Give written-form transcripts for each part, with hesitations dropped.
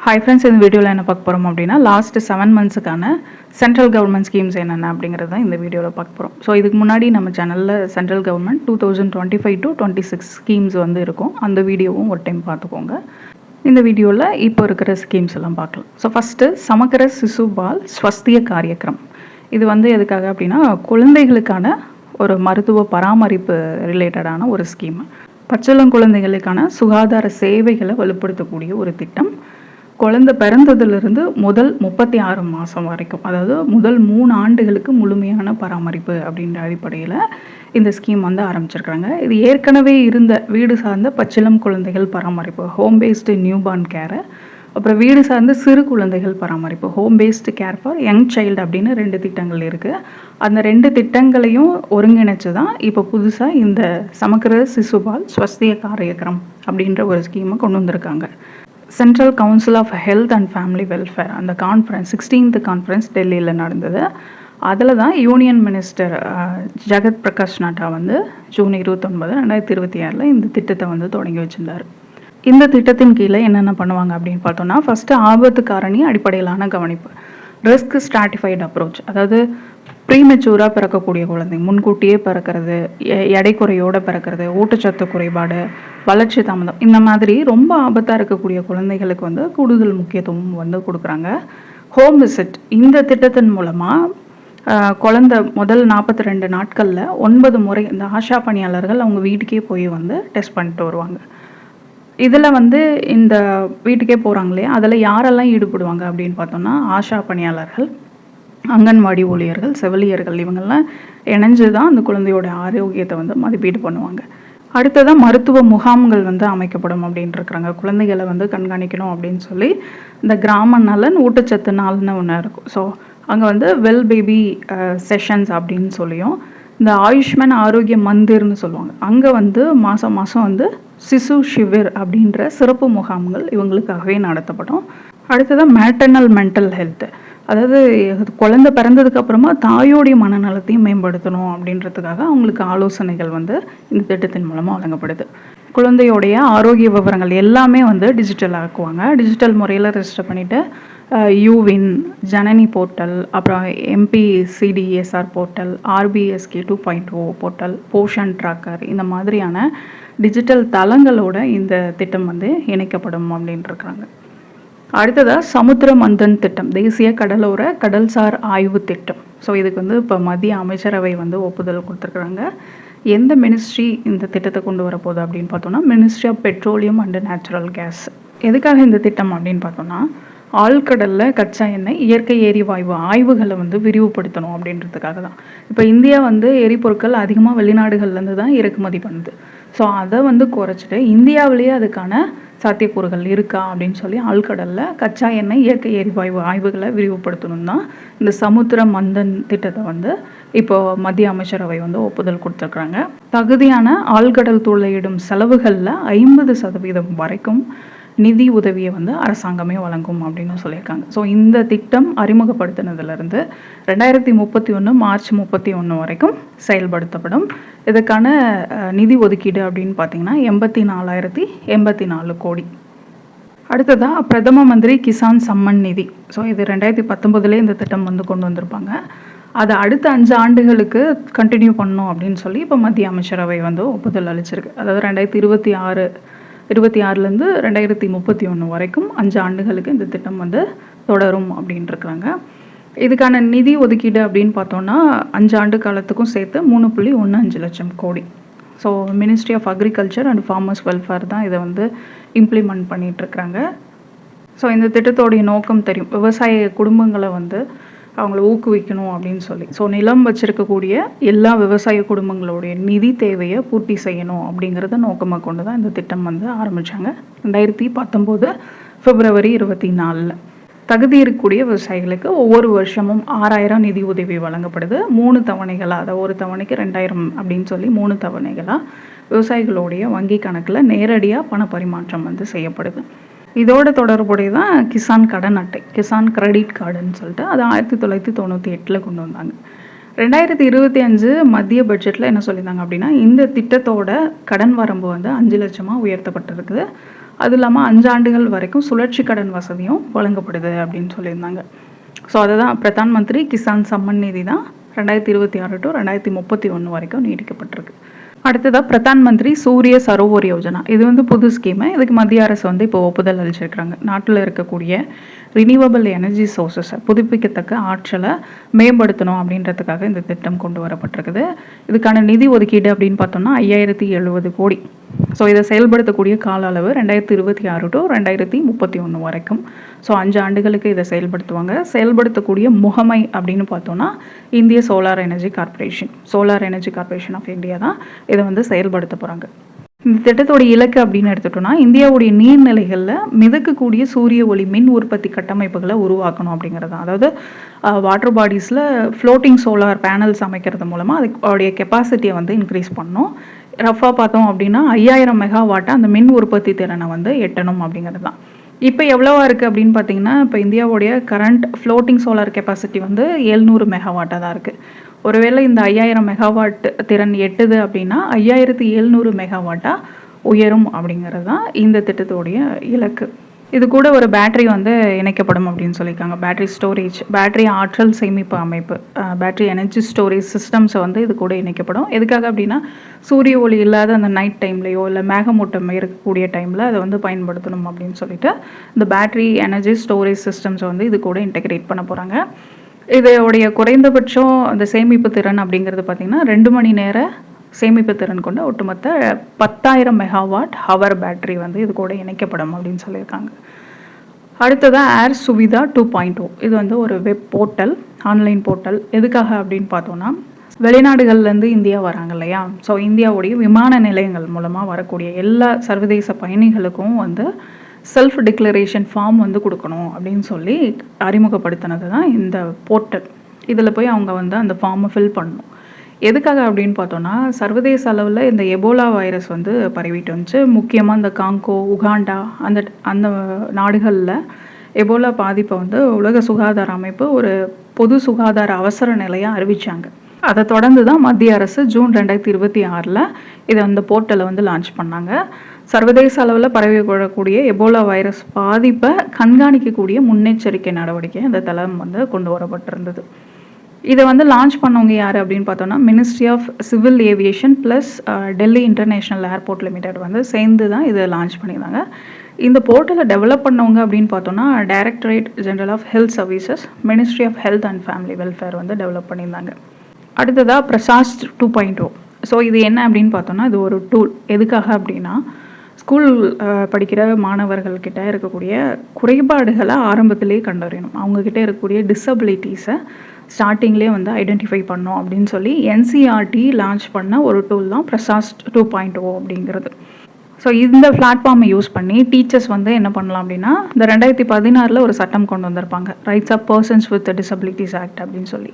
Hi friends, இந்த வீடியோவில் என்ன பார்க்க போகிறோம் அப்படின்னா லாஸ்ட் 7 மந்த்ஸுக்கான சென்ட்ரல் கவர்மெண்ட் ஸ்கீம்ஸ் என்னென்ன அப்படிங்கிறது தான் இந்த வீடியோவில் பார்க்க போகிறோம். ஸோ இதுக்கு முன்னாடி நம்ம சேனலில் சென்ட்ரல் கவர்மெண்ட் 2025 to 26 ஸ்கீம்ஸ் வந்து இருக்கும். அந்த வீடியோவும் ஒரு டைம் பார்த்துக்கோங்க. இந்த வீடியோவில் இப்போ இருக்கிற ஸ்கீம்ஸ் எல்லாம் பார்க்கலாம். ஸோ ஃபஸ்ட்டு சமக்கர சிசு பால் ஸ்வஸ்திய காரியக்ரம். இது வந்து எதுக்காக அப்படின்னா குழந்தைகளுக்கான ஒரு மருத்துவ பராமரிப்பு ரிலேட்டடான ஒரு ஸ்கீம். பச்சிளங்குழந்தைகளுக்கான சுகாதார சேவைகளை வலுப்படுத்தக்கூடிய ஒரு திட்டம். குழந்தை பிறந்ததுலேருந்து முதல் 36 மாதம் வரைக்கும், அதாவது முதல் 3 ஆண்டுகளுக்கு முழுமையான பராமரிப்பு அப்படின்ற அடிப்படையில் இந்த ஸ்கீம் வந்து ஆரம்பிச்சிருக்காங்க. இது ஏற்கனவே இருந்த வீடு சார்ந்த பச்சிளம் குழந்தைகள் பராமரிப்பு, ஹோம் பேஸ்டு நியூபார்ன் கேரு, அப்புறம் வீடு சார்ந்த சிறு குழந்தைகள் பராமரிப்பு, home based care for young child அப்படின்னு 2 திட்டங்கள் இருக்குது. அந்த 2 திட்டங்களையும் ஒருங்கிணைச்சு தான் இப்போ புதுசாக இந்த சமக்கர சிசுபால் ஸ்வஸ்திய காரியக்ரம் அப்படின்ற ஒரு ஸ்கீமை கொண்டு வந்திருக்காங்க. Central council of health and family welfare அந்த கான்ஃபரன்ஸ் 16th கான்ஃபரன்ஸ் டெல்லியில் நடந்தது. அதில் தான் யூனியன் மினிஸ்டர் ஜகத் பிரகாஷ் நட்டா வந்து ஜூன் 29, 2026 இந்த திட்டத்தை வந்து தொடங்கி வச்சுருந்தார். இந்த திட்டத்தின் கீழே என்னென்ன பண்ணுவாங்க அப்படின்னு பார்த்தோன்னா, ஃபஸ்ட்டு ஆபத்து காரணி அடிப்படையிலான கவனிப்பு, ரிஸ்க் ஸ்ட்ராட்டிஃபைடு அப்ரோச், அதாவது ப்ரீமெச்சூராக பிறக்கக்கூடிய குழந்தை, முன்கூட்டியே பிறக்கிறது, எடை குறையோடு பிறக்கிறது, ஊட்டச்சத்து குறைபாடு, வளர்ச்சி தாமதம், இந்த மாதிரி ரொம்ப ஆபத்தாக இருக்கக்கூடிய குழந்தைகளுக்கு வந்து கூடுதல் முக்கியத்துவம் வந்து கொடுக்குறாங்க. ஹோம் விசிட் இந்த திட்டத்தின் மூலமாக குழந்தை முதல் 42 நாட்களில் 9 முறை இந்த ஆஷா பணியாளர்கள் அவங்க வீட்டுக்கே போய் வந்து டெஸ்ட் பண்ணிட்டு வருவாங்க. இதில் வந்து இந்த வீட்டுக்கே போகிறாங்களே, அதில் யாரெல்லாம் ஈடுபடுவாங்க அப்படின்னு பார்த்தோன்னா, ஆஷா பணியாளர்கள், அங்கன்வாடி ஊழியர்கள், செவிலியர்கள், இவங்கெல்லாம் இணைஞ்சு தான் அந்த குழந்தையோட ஆரோக்கியத்தை வந்து மதிப்பீடு பண்ணுவாங்க. அடுத்ததான் மருத்துவ முகாம்கள் வந்து அமைக்கப்படும் அப்படின்ட்டு இருக்கிறாங்க. குழந்தைகளை வந்து கண்காணிக்கணும் அப்படின்னு சொல்லி இந்த கிராம நலன் ஊட்டச்சத்து நாள்னு ஒன்று இருக்கும். ஸோ அங்கே வந்து வெல் பேபி செஷன்ஸ் அப்படின்னு சொல்லியும், இந்த ஆயுஷ்மான் ஆரோக்கிய மந்திர்னு சொல்லுவாங்க, அங்கே வந்து மாதம் மாதம் வந்து சிசு ஷிவிர் அப்படின்ற சிறப்பு முகாம்கள் இவங்களுக்காகவே நடத்தப்படும். அடுத்ததான் மேட்டர்னல் மென்டல் ஹெல்த், அதாவது குழந்தை பிறந்ததுக்கு அப்புறமா தாயோடைய மனநலத்தையும் மேம்படுத்தணும் அப்படின்றதுக்காக அவங்களுக்கு ஆலோசனைகள் வந்து இந்த திட்டத்தின் மூலமாக வழங்கப்படுது. குழந்தையோடைய ஆரோக்கிய விவரங்கள் எல்லாமே வந்து டிஜிட்டல் ஆக்குவாங்க. டிஜிட்டல் முறையில் ரெஜிஸ்டர் பண்ணிவிட்டு யூவின், ஜனனி போர்ட்டல், அப்புறம் MPCDSR portal, RBSK 2.0 portal, Poshan tracker, இந்த மாதிரியான டிஜிட்டல் தளங்களோட இந்த திட்டம் வந்து இணைக்கப்படும் அப்படின்ட்டு இருக்கிறாங்க. அடுத்ததாக சமுத்திர மந்தன் திட்டம், தேசிய கடலோர கடல்சார் ஆய்வு திட்டம். ஸோ இதுக்கு வந்து இப்போ மத்திய அமைச்சரவை வந்து ஒப்புதல் கொடுத்துருக்குறாங்க. எந்த மினிஸ்ட்ரி இந்த திட்டத்தை கொண்டு வரப்போகுது அப்படின்னு பார்த்தோன்னா, ministry of petroleum and natural gas. எதுக்காக இந்த திட்டம் அப்படின்னு பார்த்தோன்னா, ஆழ்கடலில் கச்சா எண்ணெய், இயற்கை எரிவாயு ஆய்வுகளை வந்து விரிவுபடுத்தணும் அப்படின்றதுக்காக தான். இப்போ இந்தியா வந்து எரிபொருட்கள் அதிகமாக வெளிநாடுகள்லேருந்து தான் இறக்குமதி பண்ணுது. ஸோ அதை வந்து குறைச்சிட்டு இந்தியாவிலேயே அதுக்கான சாத்தியக்கூறுகள் இருக்கா அப்படின்னு சொல்லி ஆழ்கடலில் கச்சா எண்ணெய், இயற்கை எரிவாயு ஆய்வுகளை விரிவுபடுத்தணும் தான் இந்த சமுத்திர மந்தன் திட்டத்தை வந்து இப்போது மத்திய அமைச்சரவை வந்து ஒப்புதல் கொடுத்துருக்குறாங்க. தகுதியான ஆழ்கடல் துளையிடும் செலவுகளில் 50% வரைக்கும் நிதி உதவியை வந்து அரசாங்கமே வழங்கும் அப்படின்னு சொல்லியிருக்காங்க. ஸோ இந்த திட்டம் அறிமுகப்படுத்தினதுலேருந்து 2031 மார்ச் 31 வரைக்கும் செயல்படுத்தப்படும். இதுக்கான நிதி ஒதுக்கீடு அப்படின்னு பார்த்தீங்கன்னா 84,084 கோடி. அடுத்ததாக பிரதம மந்திரி கிசான் சம்மன் நிதி. ஸோ இது 2019 இந்த திட்டம் வந்து கொண்டு வந்திருப்பாங்க. அதை அடுத்த 5 ஆண்டுகளுக்கு கண்டினியூ பண்ணணும் அப்படின்னு சொல்லி இப்போ மத்திய அமைச்சரவை வந்து ஒப்புதல் அளிச்சிருக்கு. அதாவது 2026லேருந்து 2031 வரைக்கும் 5 ஆண்டுகளுக்கு இந்த திட்டம் வந்து தொடரும் அப்படின்ட்டுருக்குறாங்க. இதுக்கான நிதி ஒதுக்கீடு அப்படின்னு பார்த்தோன்னா 5 ஆண்டு காலத்துக்கும் சேர்த்து 3.15 லட்சம் கோடி. So ministry of agriculture and farmers welfare தான் இதை வந்து இம்ப்ளிமெண்ட் பண்ணிகிட்ருக்குறாங்க. ஸோ இந்த திட்டத்தோடைய நோக்கம் தெரியும், விவசாய குடும்பங்களை வந்து அவங்கள ஊக்குவிக்கணும் அப்படின்னு சொல்லி. ஸோ நிலம் வச்சுருக்கக்கூடிய எல்லா விவசாய குடும்பங்களுடைய நிதி தேவையை பூர்த்தி செய்யணும் அப்படிங்கிறத நோக்கமாக கொண்டு தான் இந்த திட்டம் வந்து ஆரம்பித்தாங்க 2019 பிப்ரவரி 24. தகுதி இருக்கக்கூடிய விவசாயிகளுக்கு ஒவ்வொரு வருஷமும் 6,000 நிதி உதவி வழங்கப்படுது. 3 தவணைகளாக, அதை ஒரு தவணைக்கு 2,000 அப்படின்னு சொல்லி 3 தவணைகளாக விவசாயிகளுடைய வங்கி கணக்கில் நேரடியாக பண பரிமாற்றம் வந்து செய்யப்படுது. இதோட தொடர்புடைய தான் கிசான் கடன் அட்டை, கிசான் கிரெடிட் கார்டுன்னு சொல்லிட்டு அதை 1998 கொண்டு வந்தாங்க. 2025 மத்திய பட்ஜெட்டில் என்ன சொல்லியிருந்தாங்க அப்படின்னா, இந்த திட்டத்தோட கடன் வரம்பு வந்து 5 லட்சமாக உயர்த்தப்பட்டிருக்குது. அது இல்லாமல் 5 ஆண்டுகள் வரைக்கும் சுழற்சி கடன் வசதியும் வழங்கப்படுது அப்படின்னு சொல்லியிருந்தாங்க. ஸோ அதுதான் பிரதான் மந்திரி கிசான் சம்மன் நிதி தான் 2026 டு 2031 வரைக்கும் நீடிக்கப்பட்டிருக்கு. அடுத்ததாக பிரதான் மந்திரி சூரிய சரோவர் யோஜனா. இது வந்து புது ஸ்கீமு. இதுக்கு மத்திய அரசு வந்து இப்போ ஒப்புதல் அளிச்சிருக்கிறாங்க. நாட்டில் இருக்கக்கூடிய ரினியூவபிள் எனர்ஜி சோர்சஸை, புதுப்பிக்கத்தக்க ஆற்றலை மேம்படுத்தணும் அப்படின்றதுக்காக இந்த திட்டம் கொண்டு வரப்பட்டிருக்குது. இதுக்கான நிதி ஒதுக்கீடு அப்படின்னு பார்த்தோம்னா 5070 கோடி. ஸோ இதை செயல்படுத்தக்கூடிய கால அளவு 2026 டு 2031 வரைக்கும். ஸோ 5 ஆண்டுகளுக்கு இதை செயல்படுத்துவாங்க. செயல்படுத்தக்கூடிய முகமை அப்படின்னு பார்த்தோம்னா இந்திய solar energy corporation of India தான் இதை வந்து செயல்படுத்த போகிறாங்க. இந்த திட்டத்தோட இலக்கு அப்படின்னு எடுத்துட்டோம்னா இந்தியாவுடைய நீர்நிலைகளில் மிதக்கக்கூடிய சூரிய ஒளி மின் உற்பத்தி கட்டமைப்புகளை உருவாக்கணும் அப்படிங்கிறது தான். அதாவது வாட்டர் பாடிஸில் ஃப்ளோட்டிங் சோலார் பேனல்ஸ் அமைக்கிறது மூலமாக அதுடைய கெப்பாசிட்டியை வந்து இன்க்ரீஸ் பண்ணணும். ரஃபாக பார்த்தோம் அப்படின்னா 5000 மெகாவாட்டை அந்த மின் உற்பத்தி திறனை வந்து எட்டணும் அப்படிங்கிறது தான். இப்போ எவ்வளோவா இருக்குது அப்படின்னு பார்த்தீங்கன்னா, இப்போ இந்தியாவுடைய கரண்ட் ஃப்ளோட்டிங் சோலார் கெப்பாசிட்டி வந்து 700 மெகாவாட்டாக தான் இருக்குது. ஒருவேளை இந்த 5000 மெகாவாட் திறன் எட்டுது அப்படின்னா 5700 மெகாவாட்டாக உயரும் அப்படிங்கிறது தான் இந்த திட்டத்தோடைய இலக்கு. இது கூட ஒரு பேட்டரி வந்து இணைக்கப்படும் அப்படின்னு சொல்லியிருக்காங்க. பேட்டரி ஸ்டோரேஜ், பேட்டரி ஆற்றல் சேமிப்பு அமைப்பு, பேட்டரி எனர்ஜி ஸ்டோரேஜ் சிஸ்டம்ஸை வந்து இது கூட இணைக்கப்படும். எதுக்காக அப்படின்னா சூரிய ஒளி இல்லாத அந்த நைட் டைம்லையோ இல்லை மேகமூட்டம் இருக்கக்கூடிய டைமில் அதை வந்து பயன்படுத்தணும் அப்படின்னு சொல்லிட்டு இந்த பேட்டரி எனர்ஜி ஸ்டோரேஜ் சிஸ்டம்ஸை வந்து இது கூட இன்டெகிரேட் பண்ண போகிறாங்க. இதோடைய குறைந்தபட்சம் அந்த சேமிப்பு திறன் அப்படிங்கிறது பார்த்திங்கன்னா 2 மணி நேர சேமிப்பு திறன் கொண்ட ஒட்டுமொத்த 10,000 மெகாவாட் ஹவர் பேட்டரி வந்து இது கூட இணைக்கப்படும் அப்படின்னு சொல்லியிருக்காங்க. அடுத்ததாக ஏர் சுவிதா 2.0. இது வந்து ஒரு வெப் போர்ட்டல், ஆன்லைன் போர்ட்டல். எதுக்காக அப்படின்னு பார்த்தோன்னா வெளிநாடுகள்லேருந்து இந்தியா வராங்க இல்லையா? ஸோ இந்தியாவுடைய விமான நிலையங்கள் மூலமாக வரக்கூடிய எல்லா சர்வதேச பயணிகளுக்கும் வந்து செல்ஃப் டிக்ளரேஷன் ஃபார்ம் வந்து கொடுக்கணும் அப்படின்னு சொல்லி அறிமுகப்படுத்தினது தான் இந்த போர்ட்டல். இதில் போய் அவங்க வந்து அந்த ஃபார்மை ஃபில் பண்ணணும். எதுக்காக அப்படின்னு பார்த்தோன்னா சர்வதேச அளவில் இந்த எபோலா வைரஸ் வந்து பரவிட்டு வந்துச்சு. முக்கியமாக இந்த காங்கோ, உகாண்டா அந்த நாடுகளில் எபோலா பாதிப்பை வந்து உலக சுகாதார அமைப்பு ஒரு பொது சுகாதார அவசர நிலையாக அறிவித்தாங்க. அதை தொடர்ந்து தான் மத்திய அரசு ஜூன் 2026 இதை அந்த போர்ட்டலை வந்து லான்ச் பண்ணாங்க. சர்வதேச அளவில் பரவிக்கூடிய எபோலா வைரஸ் பாதிப்பை கண்காணிக்கக்கூடிய முன்னெச்சரிக்கை நடவடிக்கை அந்த தளம் வந்து கொண்டு வரப்பட்டிருந்தது. இதை வந்து லான்ச் பண்ணவங்க யார் அப்படின்னு பார்த்தோன்னா ministry of civil aviation plus Delhi international airport limited வந்து சேர்ந்து தான் இதை லான்ச் பண்ணியிருந்தாங்க. இந்த போர்ட்டலை டெவலப் பண்ணவங்க அப்படின்னு பார்த்தோன்னா directorate general of health services, ministry of health and family welfare வந்து டெவலப் பண்ணியிருந்தாங்க. அடுத்ததாக பிரசாஸ்ட் 2.0. ஸோ இது என்ன அப்படின்னு பார்த்தோன்னா இது ஒரு டூல். எதுக்காக அப்படின்னா ஸ்கூல் படிக்கிற மாணவர்கள்கிட்ட இருக்கக்கூடிய குறைபாடுகளை ஆரம்பத்திலே கண்டறியணும். அவங்கக்கிட்ட இருக்கக்கூடிய டிசபிலிட்டிஸை ஸ்டார்டிங்லேயே வந்து ஐடென்டிஃபை பண்ணோம் அப்படின்னு சொல்லி NCERT லான்ச் பண்ண ஒரு டூல் தான் பிரசாஸ்ட் 2.0 அப்படிங்கிறது. ஸோ இந்த பிளாட்ஃபார்மை யூஸ் பண்ணி டீச்சர்ஸ் வந்து என்ன பண்ணலாம் அப்படின்னா இந்த 2016 ஒரு சட்டம் கொண்டு வந்திருப்பாங்க, rights of persons with disabilities act அப்படின்னு சொல்லி.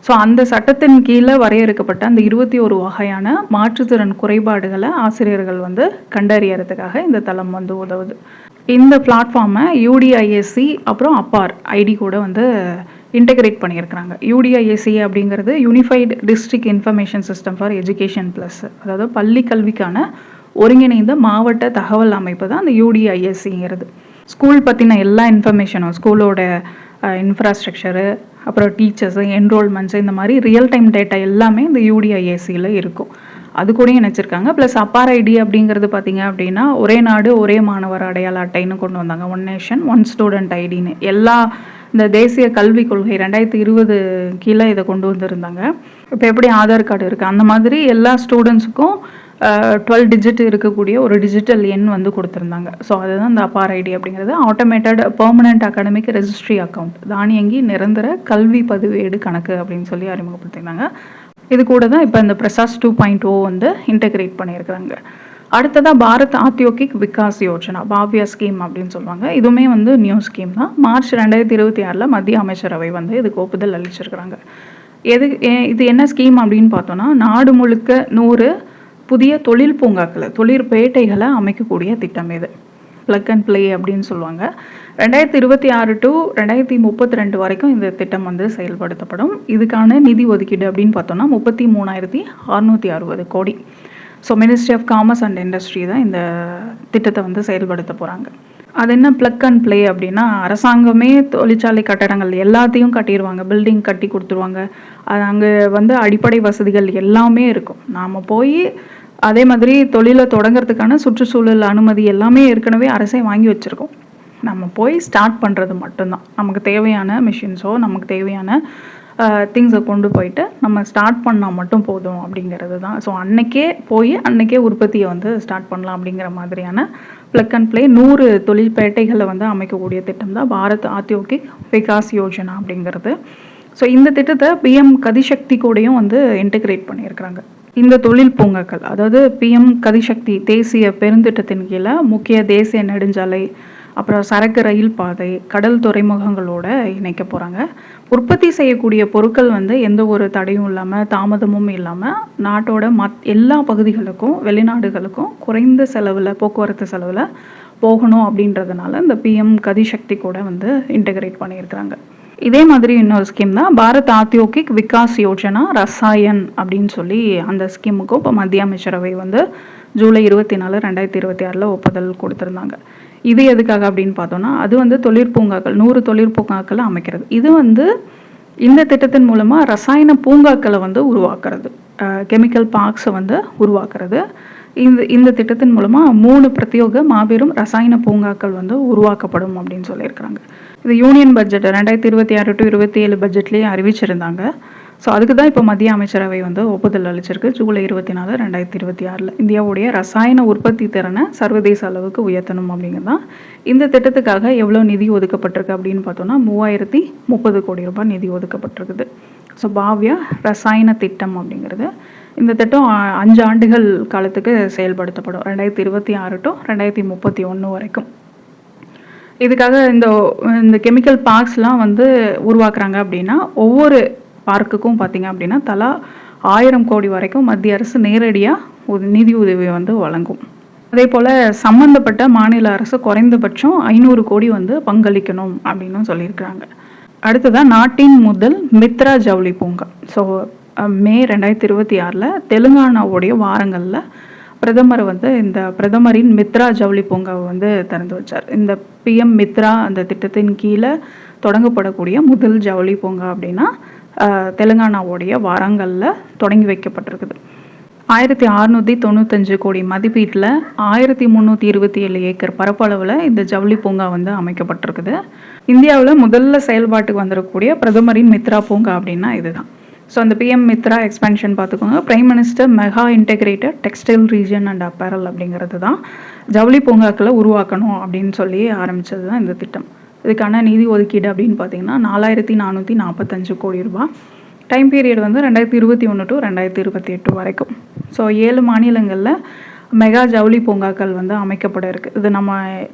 ஸோ அந்த சட்டத்தின் கீழே வரையறுக்கப்பட்ட அந்த 21 வகையான மாற்றுத்திறன் குறைபாடுகளை ஆசிரியர்கள் வந்து கண்டறியறதுக்காக இந்த தளம் வந்து உதவுது. இந்த பிளாட்ஃபார்மை UDISC அப்புறம் அப்பார் ஐடி கூட வந்து இன்டெகிரேட் பண்ணியிருக்கிறாங்க. UDISC அப்படிங்கிறது unified district information system for education plus, அதாவது பள்ளி கல்விக்கான ஒருங்கிணைந்த மாவட்ட தகவல் அமைப்பு தான் அந்த UDISCங்கிறது. ஸ்கூல் பற்றின எல்லா இன்ஃபர்மேஷனும், ஸ்கூலோட இன்ஃப்ராஸ்ட்ரக்சரு, அப்புறம் டீச்சர்ஸு, என்ரோல்மெண்ட்ஸு, இந்த மாதிரி ரியல் டைம் டேட்டா எல்லாமே இந்த UDISCயில் இருக்கும். அது கூட இணைச்சிருக்காங்க. ப்ளஸ் அப்பார் ஐடி அப்படிங்கிறது பார்த்திங்க அப்படின்னா ஒரே நாடு ஒரே மாணவர் அடையாள அட்டைன்னு கொண்டு வந்தாங்க. 1 நேஷன் 1 ஸ்டூடெண்ட் ஐடின்னு. எல்லா இந்த தேசிய கல்விக் கொள்கை 2020 கீழே இதை கொண்டு வந்திருந்தாங்க. இப்போ எப்படி ஆதார் கார்டு இருக்குது அந்த மாதிரி எல்லா ஸ்டூடெண்ட்ஸுக்கும் 12 டிஜிட் இருக்கக்கூடிய ஒரு டிஜிட்டல் எண் வந்து கொடுத்துருந்தாங்க. ஸோ அதுதான் இந்த அப்பார் ஐடி அப்படிங்கிறது. Automated permanent academic registry account, தானியங்கி நிரந்தர கல்வி பதிவேடு கணக்கு அப்படின்னு சொல்லி அறிமுகப்படுத்தியிருந்தாங்க. இது கூட தான் இப்போ இந்த பிரசாஸ் 2.0 வந்து இன்டெகிரேட் பண்ணியிருக்கிறாங்க. அடுத்ததாக பாரத் ஆத்யோகிக் விகாஸ் யோஜனா, பாவ்யா ஸ்கீம் அப்படின்னு சொல்லுவாங்க. இதுவுமே வந்து நியூ ஸ்கீம் தான். மார்ச் 2026 மத்திய அமைச்சரவை வந்து இதுக்கு ஒப்புதல் அளிச்சிருக்கிறாங்க. இது என்ன ஸ்கீம் அப்படின்னு பார்த்தோன்னா நாடு முழுக்க 100 புதிய தொழில் பூங்காக்களை, தொழிற்பேட்டைகளை அமைக்கக்கூடிய திட்டம் இது. ப்ளக் அண்ட் ப்ளே அப்படின்னு சொல்லுவாங்க. 2026 டு 2032 வரைக்கும் இந்த திட்டம் வந்து செயல்படுத்தப்படும். இதுக்கான நிதி ஒதுக்கீடு அப்படின்னு பார்த்தோம்னா 33,660 கோடி. So ministry of commerce and industry தான் இந்த திட்டத்தை வந்து செயல்படுத்த போகிறாங்க. அது என்ன ப்ளக் அண்ட் ப்ளே அப்படின்னா, அரசாங்கமே தொழிற்சாலை கட்டடங்கள் எல்லாத்தையும் கட்டிடுவாங்க, பில்டிங் கட்டி கொடுத்துருவாங்க. அது அங்கே வந்து அடிப்படை வசதிகள் எல்லாமே இருக்கும். நாம் போய் அதே மாதிரி தொழிலை தொடங்கிறதுக்கான சுற்றுச்சூழல் அனுமதி எல்லாமே ஏற்கனவே அரசே வாங்கி வச்சுருக்கோம். நம்ம போய் ஸ்டார்ட் பண்ணுறது மட்டும்தான். நமக்கு தேவையான மிஷின்ஸோ நமக்கு தேவையான திங்ஸை கொண்டு போயிட்டு நம்ம ஸ்டார்ட் பண்ணால் மட்டும் போதும் அப்படிங்கிறது தான். ஸோ அன்றைக்கே போய் அன்றைக்கே உற்பத்தியை வந்து ஸ்டார்ட் பண்ணலாம் அப்படிங்கிற மாதிரியான ப்ளக் அண்ட் ப்ளே 100 தொழிற்பேட்டைகளை வந்து அமைக்கக்கூடிய திட்டம் தான் பாரத் ஆத்யோகிக் விகாஸ் யோஜனா அப்படிங்கிறது. ஸோ இந்த திட்டத்தை பிஎம் கதிசக்தி கூடயும் வந்து இன்டெகிரேட் பண்ணியிருக்கிறாங்க. இந்த தொழில் பூங்காக்கள், அதாவது பிஎம் கதிசக்தி தேசிய பெருந்திட்டத்தின் கீழே முக்கிய தேசிய நெடுஞ்சாலை, அப்புறம் சரக்கு ரயில் பாதை, கடல் துறைமுகங்களோட இணைக்க போகிறாங்க. உற்பத்தி செய்யக்கூடிய பொருட்கள் வந்து எந்த ஒரு தடையும் இல்லாமல் தாமதமும் இல்லாமல் நாட்டோட எல்லா பகுதிகளுக்கும் வெளிநாடுகளுக்கும் குறைந்த செலவில் போக்குவரத்து செலவில் போகணும் அப்படின்றதுனால இந்த பிஎம் கதிசக்தி கூட வந்து இன்டெகிரேட் பண்ணியிருக்கிறாங்க. இதே மாதிரி இன்னொரு ஸ்கீம் தான் பாரத் ஆத்யோகிக் விகாஸ் யோஜனா ரசாயன் அப்படின்னு சொல்லி அந்த ஸ்கீமுக்கும் இப்போ மத்திய அமைச்சரவை வந்து ஜூலை 24, 2026 ஒப்புதல் கொடுத்துருந்தாங்க. இது எதுக்காக அப்படின்னு பார்த்தோன்னா, அது வந்து தொழிற்பூங்காக்கள் 100 தொழிற்பூங்காக்களை அமைக்கிறது. இது வந்து இந்த திட்டத்தின் மூலமாக ரசாயன பூங்காக்களை வந்து உருவாக்குறது, கெமிக்கல் பார்க்ஸை வந்து உருவாக்குறது. இந்த திட்டத்தின் மூலமாக 3 பிரத்யோக மாபெரும் ரசாயன பூங்காக்கள் வந்து உருவாக்கப்படும் அப்படின்னு சொல்லியிருக்கிறாங்க. இது யூனியன் பட்ஜெட் 2026 to 27 பட்ஜெட்லேயே அறிவிச்சிருந்தாங்க. ஸோ அதுக்கு தான் இப்போ மத்திய அமைச்சரவை வந்து ஒப்புதல் அளிச்சிருக்கு. ஜூலை 24, 2026 இந்தியாவுடைய ரசாயன உற்பத்தி திறனை சர்வதேச அளவுக்கு உயர்த்தணும் அப்படிங்கிறது தான். இந்த திட்டத்துக்காக எவ்வளோ நிதி ஒதுக்கப்பட்டிருக்கு அப்படின்னு பார்த்தோன்னா 3030 கோடி ரூபாய் நிதி ஒதுக்கப்பட்டிருக்குது. ஸோ பாவ்யா ரசாயன திட்டம் அப்படிங்கிறது இந்த திட்டம் 5 ஆண்டுகள் காலத்துக்கு செயல்படுத்தப்படும், 2026 to 2031 வரைக்கும். இதுக்காக இந்த கெமிக்கல் பார்க்ஸ்லாம் வந்து உருவாக்குறாங்க அப்படின்னா ஒவ்வொரு பார்க்குக்கும் பார்த்திங்க அப்படின்னா தலா 1000 கோடி வரைக்கும் மத்திய அரசு நேரடியாக நிதி உதவி வந்து வழங்கும். அதே போல் சம்மந்தப்பட்ட மாநில அரசு குறைந்தபட்சம் 500 கோடி வந்து பங்களிக்கணும் அப்படின்னு சொல்லியிருக்கிறாங்க. அடுத்ததான் நாட்டின் முதல் மித்ரா ஜவுளி பூங்கா. ஸோ மே 2026 தெலுங்கானாவுடைய வாரங்களில் பிரதமர் வந்து இந்த பிரதமரின் மித்ரா ஜவுளி பூங்காவை வந்து திறந்து வச்சார். இந்த பிஎம் மித்ரா அந்த திட்டத்தின் கீழே தொடங்கப்படக்கூடிய முதல் ஜவுளி பூங்கா அப்படின்னா தெலுங்கானாவுடைய வாரங்களில் தொடங்கி வைக்கப்பட்டிருக்குது. 1695 கோடி மதிப்பீட்டில் 1327 ஏக்கர் பரப்பளவில் இந்த ஜவுளி பூங்கா வந்து அமைக்கப்பட்டிருக்குது. இந்தியாவில் முதல்ல செயல்பாட்டுக்கு வந்துடக்கூடிய பிரதமரின் மித்ரா பூங்கா அப்படின்னா இதுதான். ஸோ அந்த பிஎம் மித்ரா எக்ஸ்பென்ஷன் பார்த்துக்கோங்க, prime minister mega integrated textile region and apparel அப்படிங்கிறது தான் ஜவுளி பூங்காக்களை உருவாக்கணும் அப்படின்னு சொல்லி ஆரம்பித்தது தான் இந்த திட்டம். இதுக்கான நிதி ஒதுக்கீடு அப்படின்னு பார்த்தீங்கன்னா 4445 கோடி ரூபாய். டைம் பீரியட் வந்து 2021 to 2028 வரைக்கும். ஸோ 7 மாநிலங்களில் மெகா ஜவுளி பூங்காக்கள் வந்து அமைக்கப்பட இருக்குது. இது நம்ம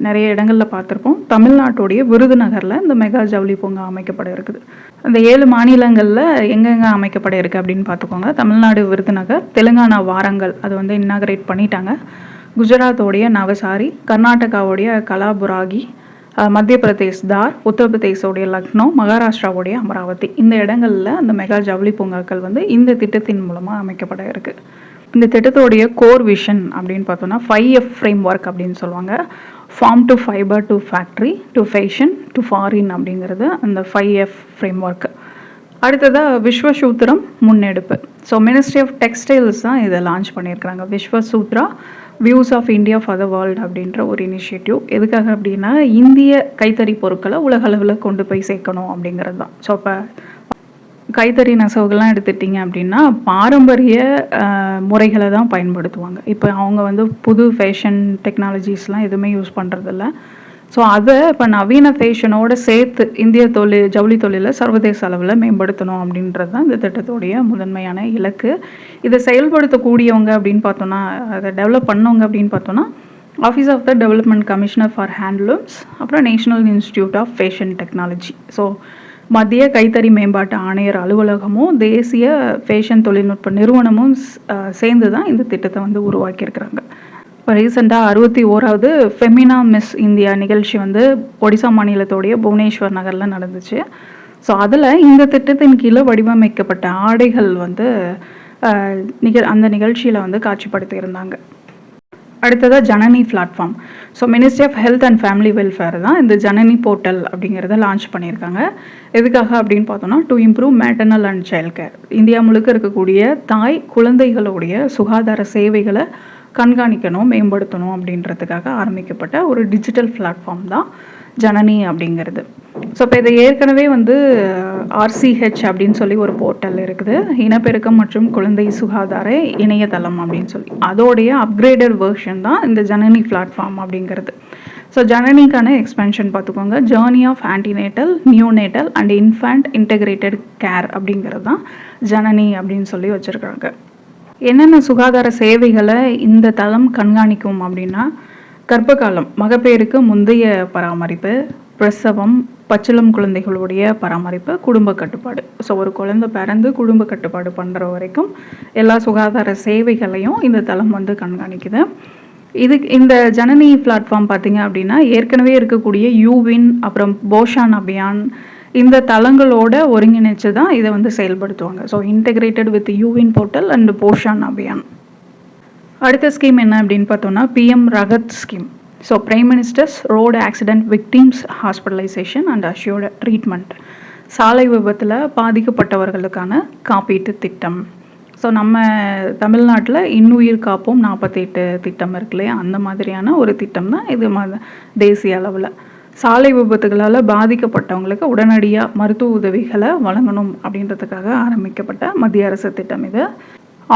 நிறைய இடங்களில் பார்த்துருப்போம். தமிழ்நாட்டுடைய விருதுநகரில் இந்த மெகா ஜவுளி பூங்கா அமைக்கப்பட இருக்குது. அந்த 7 மாநிலங்களில் எங்கெங்கே அமைக்கப்பட இருக்குது அப்படின்னு பார்த்துக்கோங்க. தமிழ்நாடு விருதுநகர், தெலுங்கானா வாரங்கல் அது வந்து இன்னாகரேட் பண்ணிட்டாங்க. குஜராத்தோடைய நவசாரி, கர்நாடகாவுடைய கலாபுராகி, மத்திய பிரதேஷ் தார், உத்தரப்பிரதேசோடைய லக்னோ, மகாராஷ்டிராவுடைய அமராவதி, இந்த இடங்களில் அந்த மெகா ஜவுளி பூங்காக்கள் வந்து இந்த திட்டத்தின் மூலமாக அமைக்கப்பட இருக்குது. இந்த திட்டத்தோடைய கோர் விஷன் அப்படின்னு பார்த்தோன்னா 5F ஃப்ரேம் ஒர்க் அப்படின்னு சொல்லுவாங்க. Farm to fibre to factory to fashion to foreign அப்படிங்கிறது அந்த 5F ஃப்ரேம் ஒர்க். அடுத்ததாக விஸ்வசூத்திரம் முன்னெடுப்பு. ஸோ மினிஸ்ட்ரி ஆஃப் டெக்ஸ்டைல்ஸ் தான் இதை லான்ச் பண்ணியிருக்கிறாங்க. Vishwasutra views of India for the world அப்படின்ற ஒரு இனிஷியேட்டிவ். எதுக்காக அப்படின்னா இந்திய கைத்தறி பொருட்களை உலக அளவில் கொண்டு போய் சேர்க்கணும் அப்படிங்கிறது தான். ஸோ இப்போ கைத்தறி நெசவுகள்லாம் எடுத்துட்டிங்க அப்படின்னா பாரம்பரிய முறைகளை தான் பயன்படுத்துவாங்க. இப்போ அவங்க வந்து புது ஃபேஷன் டெக்னாலஜிஸ்லாம் எதுவுமே யூஸ் பண்ணுறதில்ல. ஸோ அதை இப்போ நவீன ஃபேஷனோடு சேர்த்து இந்திய ஜவுளி தொழிலை சர்வதேச அளவில் மேம்படுத்தணும் அப்படின்றது தான் இந்த திட்டத்துடைய முதன்மையான இலக்கு. இதை செயல்படுத்தக்கூடியவங்க அப்படின்னு பார்த்தோன்னா, அதை டெவலப் பண்ணவங்க அப்படின்னு பார்த்தோன்னா office of the development commissioner for handlooms, அப்புறம் national institute of fashion technology. So மத்திய கைத்தறி மேம்பாட்டு ஆணையர் அலுவலகமும் தேசிய ஃபேஷன் தொழில்நுட்ப நிறுவனமும் சேர்ந்து தான் இந்த திட்டத்தை வந்து உருவாக்கியிருக்கிறாங்க. இப்போ ரீசெண்டாக 61வது ஃபெமினா மிஸ் இந்தியா நிகழ்ச்சி வந்து ஒடிசா மாநிலத்தோடைய புவனேஸ்வர் நகரில் நடந்துச்சு. ஸோ அதில் இந்த திட்டத்தின் கீழே வடிவமைக்கப்பட்ட ஆடைகள் வந்து அந்த நிகழ்ச்சியில் வந்து காட்சிப்படுத்தியிருந்தாங்க. அடுத்ததாக Janani platform. So ministry of health and family welfare தான் இந்த ஜனனி போர்ட்டல் அப்படிங்கிறத லான்ச் பண்ணியிருக்காங்க. எதுக்காக அப்படின்னு பார்த்தோன்னா, to improve maternal and child care. India முழுக்க இருக்கக்கூடிய தாய் குழந்தைகளுடைய சுகாதார சேவைகளை கண்காணிக்கணும், மேம்படுத்தணும் அப்படின்றதுக்காக ஆரம்பிக்கப்பட்ட ஒரு டிஜிட்டல் பிளாட்ஃபார்ம் தான் ஜனனி அப்படிங்கிறது. ஸோ இப்போ இது ஏற்கனவே வந்து RCH அப்படின்னு சொல்லி ஒரு போர்ட்டல் இருக்குது, இனப்பெருக்கம் மற்றும் குழந்தை சுகாதார இணையதளம் அப்படின்னு சொல்லி. அதோடைய அப்கிரேடட் வெர்ஷன் தான் இந்த ஜனனி பிளாட்ஃபார்ம் அப்படிங்கிறது. ஸோ ஜனனிக்கான எக்ஸ்பென்ஷன் பார்த்துக்கோங்க. Journey of antenatal, neonatal and infant integrated care அப்படிங்கிறது தான் ஜனனி அப்படின்னு சொல்லி வச்சுருக்காங்க. என்னென்ன சுகாதார சேவைகளை இந்த தளம் கண்காணிக்கும் அப்படின்னா, கர்ப்பகாலம், மகப்பேறுக்கு முந்தைய பராமரிப்பு, பிரசவம், பச்சிளம் குழந்தைகளுடைய பராமரிப்பு, குடும்ப கட்டுப்பாடு. ஸோ ஒரு குழந்தை பிறந்து குடும்ப கட்டுப்பாடு பண்ணுற வரைக்கும் எல்லா சுகாதார சேவைகளையும் இந்த தளம் வந்து கண்காணிக்குது. இந்த ஜனனி பிளாட்ஃபார்ம் பார்த்திங்க அப்படின்னா, ஏற்கனவே இருக்கக்கூடிய யூவின், அப்புறம் போஷான் அபியான், இந்த தளங்களோட ஒருங்கிணைச்சு தான் இதை வந்து செயல்படுத்துவாங்க. ஸோ இன்டெகிரேட்டட் வித் யூவின் போர்ட்டல் அண்ட் போஷான் அபியான். அடுத்த ஸ்கீம் என்ன அப்படின்னு பார்த்தோம்னா, PM Rahat scheme. So prime minister's road accident victims hospitalisation and assured treatment. சாலை விபத்தில் பாதிக்கப்பட்டவர்களுக்கான காப்பீட்டு திட்டம். ஸோ நம்ம தமிழ்நாட்டில் இன்னுயிர் காப்போம் 48 திட்டம் இருக்கு இல்லையா, அந்த மாதிரியான ஒரு திட்டம் தான் இது தேசிய அளவில். சாலை விபத்துகளால் பாதிக்கப்பட்டவங்களுக்கு உடனடியாக மருத்துவ உதவிகளை வழங்கணும் அப்படின்றதுக்காக ஆரம்பிக்கப்பட்ட மத்திய அரசு திட்டம் இது.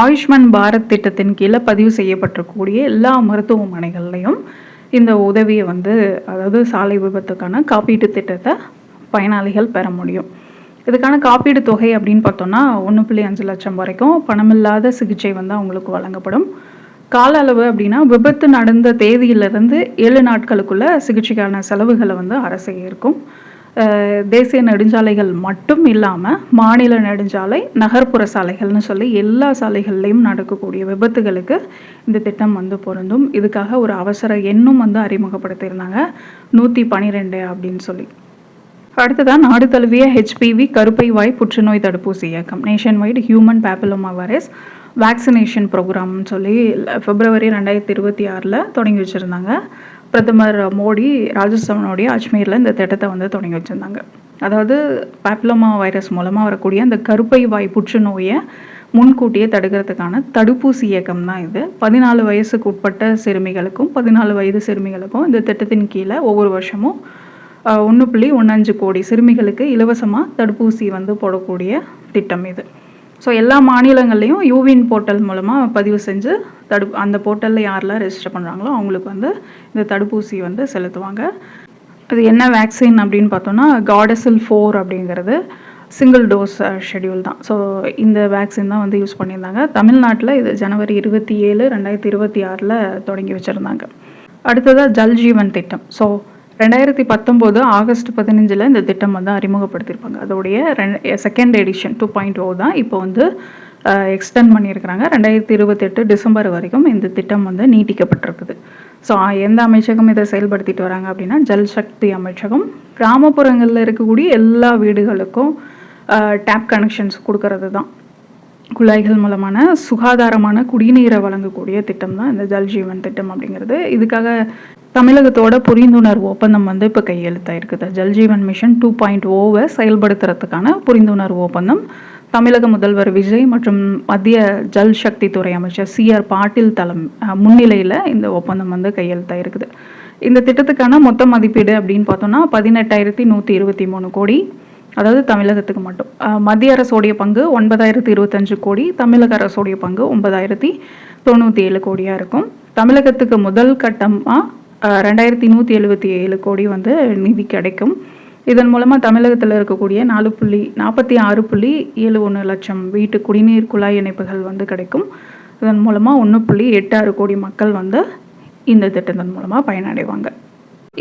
ஆயுஷ்மான் பாரத் திட்டத்தின் கீழே பதிவு செய்யப்பட்டிருக்கக்கூடிய எல்லா மருத்துவமனைகள்லையும் இந்த உதவியை வந்து, அதாவது சாலை விபத்துக்கான காப்பீட்டு திட்டத்தை பயனாளிகள் பெற முடியும். இதுக்கான காப்பீடு தொகை அப்படின்னு பார்த்தோன்னா 1.5 லட்சம் வரைக்கும் பணமில்லாத சிகிச்சை வந்து அவங்களுக்கு வழங்கப்படும். கால அளவு அப்படின்னா, விபத்து நடந்த தேதியிலிருந்து 7 நாட்களுக்குள்ள சிகிச்சைக்கான செலவுகளை வந்து அரசு ஏற்கும். தேசிய நெடுஞ்சாலைகள் மட்டும் இல்லாமல் மாநில நெடுஞ்சாலை, நகர்ப்புற சாலைகள்னு சொல்லி எல்லா சாலைகள்லையும் நடக்கக்கூடிய விபத்துகளுக்கு இந்த திட்டம் வந்து பொருந்தும். இதுக்காக ஒரு அவசர எண்ணும் வந்து அறிமுகப்படுத்தியிருந்தாங்க, 112 அப்படின்னு சொல்லி. அடுத்ததான் நாடு தழுவிய HPV கருப்பை வாய் புற்றுநோய் தடுப்பூசி இயக்கம், nation wide human papilloma virus vaccination ப்ரோக்ராம்னு சொல்லி February 2026 தொடங்கி வச்சுருந்தாங்க. பிரதமர் மோடி ராஜஸ்தானுடைய அஜ்மீரில் இந்த திட்டத்தை வந்து தொடங்கி வச்சுருந்தாங்க. அதாவது பேப்பிலோமா வைரஸ் மூலமாக வரக்கூடிய அந்த கருப்பை வாய் புற்றுநோயை முன்கூட்டியே தடுக்கிறதுக்கான தடுப்பூசி இயக்கம் தான் இது. 14 வயசுக்கு உட்பட்ட சிறுமிகளுக்கும் 14 வயது சிறுமிகளுக்கும் இந்த திட்டத்தின் கீழே ஒவ்வொரு வருஷமும் 1.15 கோடி சிறுமிகளுக்கு இலவசமாக தடுப்பூசி வந்து போடக்கூடிய திட்டம் இது. ஸோ எல்லா மாநிலங்கள்லேயும் யூவின் போர்ட்டல் மூலமாக பதிவு செஞ்சு அந்த போர்ட்டலில் யாரெல்லாம் ரெஜிஸ்டர் பண்ணுறாங்களோ அவங்களுக்கு வந்து இந்த தடுப்பூசி வந்து செலுத்துவாங்க. அது என்ன வேக்சின் அப்படின்னு பார்த்தோன்னா, கார்டசில் 4 அப்படிங்கிறது சிங்கிள் டோஸ் ஷெடியூல் தான். ஸோ இந்த வேக்சின் தான் வந்து யூஸ் பண்ணியிருந்தாங்க. தமிழ்நாட்டில் இது January 27, 2026 தொடங்கி வச்சுருந்தாங்க. அடுத்ததாக ஜல் ஜீவன் திட்டம். ஸோ 2019 August 15 இந்த திட்டம் வந்து அறிமுகப்படுத்தியிருப்பாங்க. அதோடைய செகண்ட் எடிஷன் 2.0 தான் இப்போ வந்து எக்ஸ்டெண்ட் பண்ணியிருக்கிறாங்க. 2028 டிசம்பர் வரைக்கும் இந்த திட்டம் வந்து நீட்டிக்கப்பட்டிருக்குது. ஸோ எந்த அமைச்சகம் இதை செயல்படுத்திட்டு வராங்க அப்படின்னா, ஜல் சக்தி அமைச்சகம். கிராமப்புறங்களில் இருக்கக்கூடிய எல்லா வீடுகளுக்கும் டேப் கனெக்ஷன்ஸ் கொடுக்கறது தான். குழாய்கள் மூலமான சுகாதாரமான குடிநீரை வழங்கக்கூடிய திட்டம் தான் இந்த ஜல் ஜீவன் திட்டம் அப்படிங்கிறது. இதுக்காக தமிழகத்தோட புரிந்துணர்வு ஒப்பந்தம் வந்து இப்போ கையெழுத்தாயிருக்குது. ஜல் ஜீவன் மிஷன் 2.0 செயல்படுத்துறதுக்கான புரிந்துணர்வு ஒப்பந்தம் தமிழக முதல்வர் விஜய் மற்றும் மத்திய ஜல் சக்தி துறை அமைச்சர் CR பாட்டீல் முன்னிலையில் இந்த ஒப்பந்தம் வந்து கையெழுத்தாயிருக்குது. இந்த திட்டத்துக்கான மொத்த மதிப்பீடு அப்படின்னு பார்த்தோம்னா 18,123 கோடி, அதாவது தமிழகத்துக்கு மட்டும். மத்திய அரசோடைய பங்கு 9,025 கோடி, தமிழக அரசோடைய பங்கு 9,097 கோடியாக இருக்கும். தமிழகத்துக்கு முதல் கட்டமாக 2,177 கோடி வந்து நிதி கிடைக்கும். இதன் மூலமாக தமிழகத்தில் இருக்கக்கூடிய 46.71 லட்சம் வீட்டு குடிநீர் குழாய் இணைப்புகள் வந்து கிடைக்கும். இதன் மூலமாக 1.86 கோடி மக்கள் வந்து இந்த திட்டத்தின் மூலமாக பயனடைவாங்க.